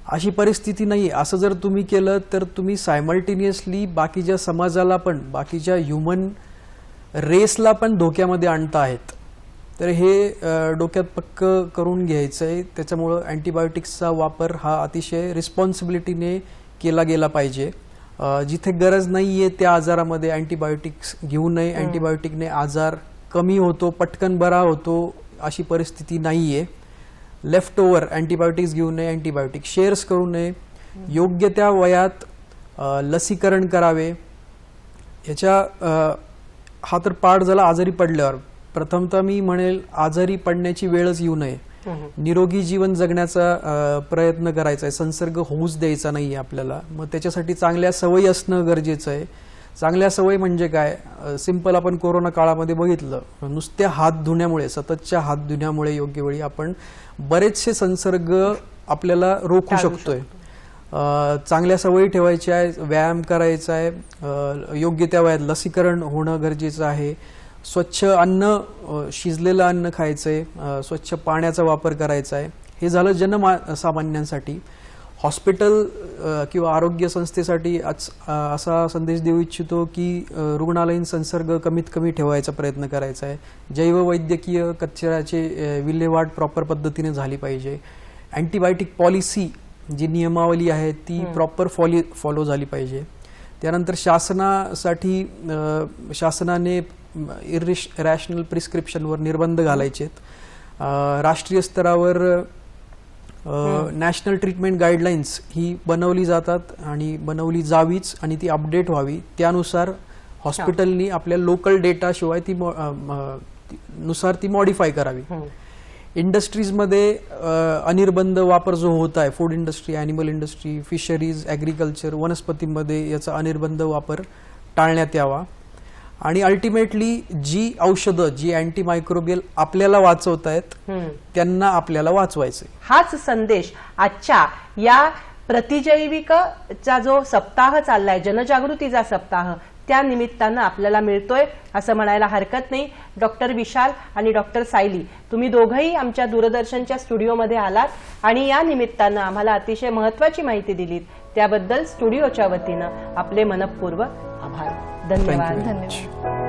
अशी परिस्थिती नाही. असं जर तुम्ही केलं तर तुम्ही सायमल्टेनियसली बाकीच्या समाजाला पण, बाकीच्या ह्युमन रेसला पण धोक्यामध्ये आणता आहेत. तर हे डोक्यात पक्क करून घ्यायचंय. त्याच्यामुळं अँटीबायोटिक्सचा वापर हा अतिशय रिस्पॉन्सिबिलिटीने केला गेला पाहिजे. जिथे गरज नाहीये त्या आजारामध्ये अँटीबायोटिक्स घेऊ नये. अँटीबायोटिकने आजार कमी होतो, पटकन बरा होतो, अशी परिस्थिती नाहीये. लेफ्ट ओव्हर अँटीबायोटिक्स घेऊ नये, अँटीबायोटिक शेअर्स करू नये. योग्य त्या वयात लसीकरण करावे. याच्या हा तर पाठ झाला आजारी पडल्यावर. प्रथमतः मी म्हणेल आजारी पडण्याची वेळच येऊ नये. निरोगी जीवन जगण्याचा प्रयत्न करायचा आहे. संसर्ग होऊच द्यायचा नाही आपल्याला. मग त्याच्यासाठी चांगल्या सवयी असणं गरजेचं आहे. चांगल्या सवयी म्हणजे काय? सिंपल आपण कोरोना काळामध्ये बघितलं, नुसत्या हात धुण्यामुळे, सततच्या हात धुण्यामुळे योग्य वेळी आपण बरेचसे संसर्ग आपल्याला रोखू शकतोय. चांगल्या सवयी ठेवायच्या आहे, व्यायाम करायचा आहे, योग्य त्या वयात लसीकरण होणं गरजेचं आहे. स्वच्छ अन्न, शिजलेलं अन्न खायचंय, स्वच्छ पाण्याचा वापर करायचा आहे. हे झालं जनसामान्यांसाठी. हॉस्पिटल किंवा आरोग्य संस्थेसाठी असा संदेश देऊ इच्छितो की रुग्णालयीन संसर्ग कमीत कमी ठेवायचा प्रयत्न करायचा आहे. जैववैद्यकीय कचऱ्याचे विल्हेवाट प्रॉपर पद्धतीने झाली पाहिजे. अँटीबायोटिक पॉलिसी जी नियमावली आहे ती प्रॉपर फॉलो झाली पाहिजे. त्यानंतर शासनासाठी शासनाने इरॅशनल प्रिस्क्रिप्शनवर निर्बंध घालायचेत. राष्ट्रीय स्तरावर नॅशनल ट्रीटमेंट गाईडलाईन्स ही बनवली जातात आणि बनवली जावीच आणि ती अपडेट व्हावी. त्यानुसार हॉस्पिटलनी आपल्या लोकल डेटा शिवाय नुसार ती मॉडिफाय करावी. इंडस्ट्रीजमध्ये अनिर्बंध वापर जो होत आहे, food industry, animal industry, fisheries, agriculture, वनस्पतींमध्ये याचा अनिर्बंध वापर टाळण्यात यावा. आणि अल्टिमेटली जी औषधं, जी अँटीमायक्रोबियल आपल्याला वाचवतायत त्यांना आपल्याला वाचवायचंय. हाच संदेश आजच्या या प्रतिजैविकचा जो सप्ताह चाललाय, जनजागृतीचा सप्ताह, त्या निमित्तानं आपल्याला मिळतोय असं म्हणायला हरकत नाही. डॉक्टर विशाल आणि डॉक्टर सायली, तुम्ही दोघंही आमच्या दूरदर्शनच्या स्टुडिओमध्ये आलात आणि या निमित्तानं आम्हाला अतिशय महत्वाची माहिती दिलीत. त्याबद्दल स्टुडिओच्या वतीनं आपले मनपूर्वक आभार. धन्यवाद. धन्यवाद.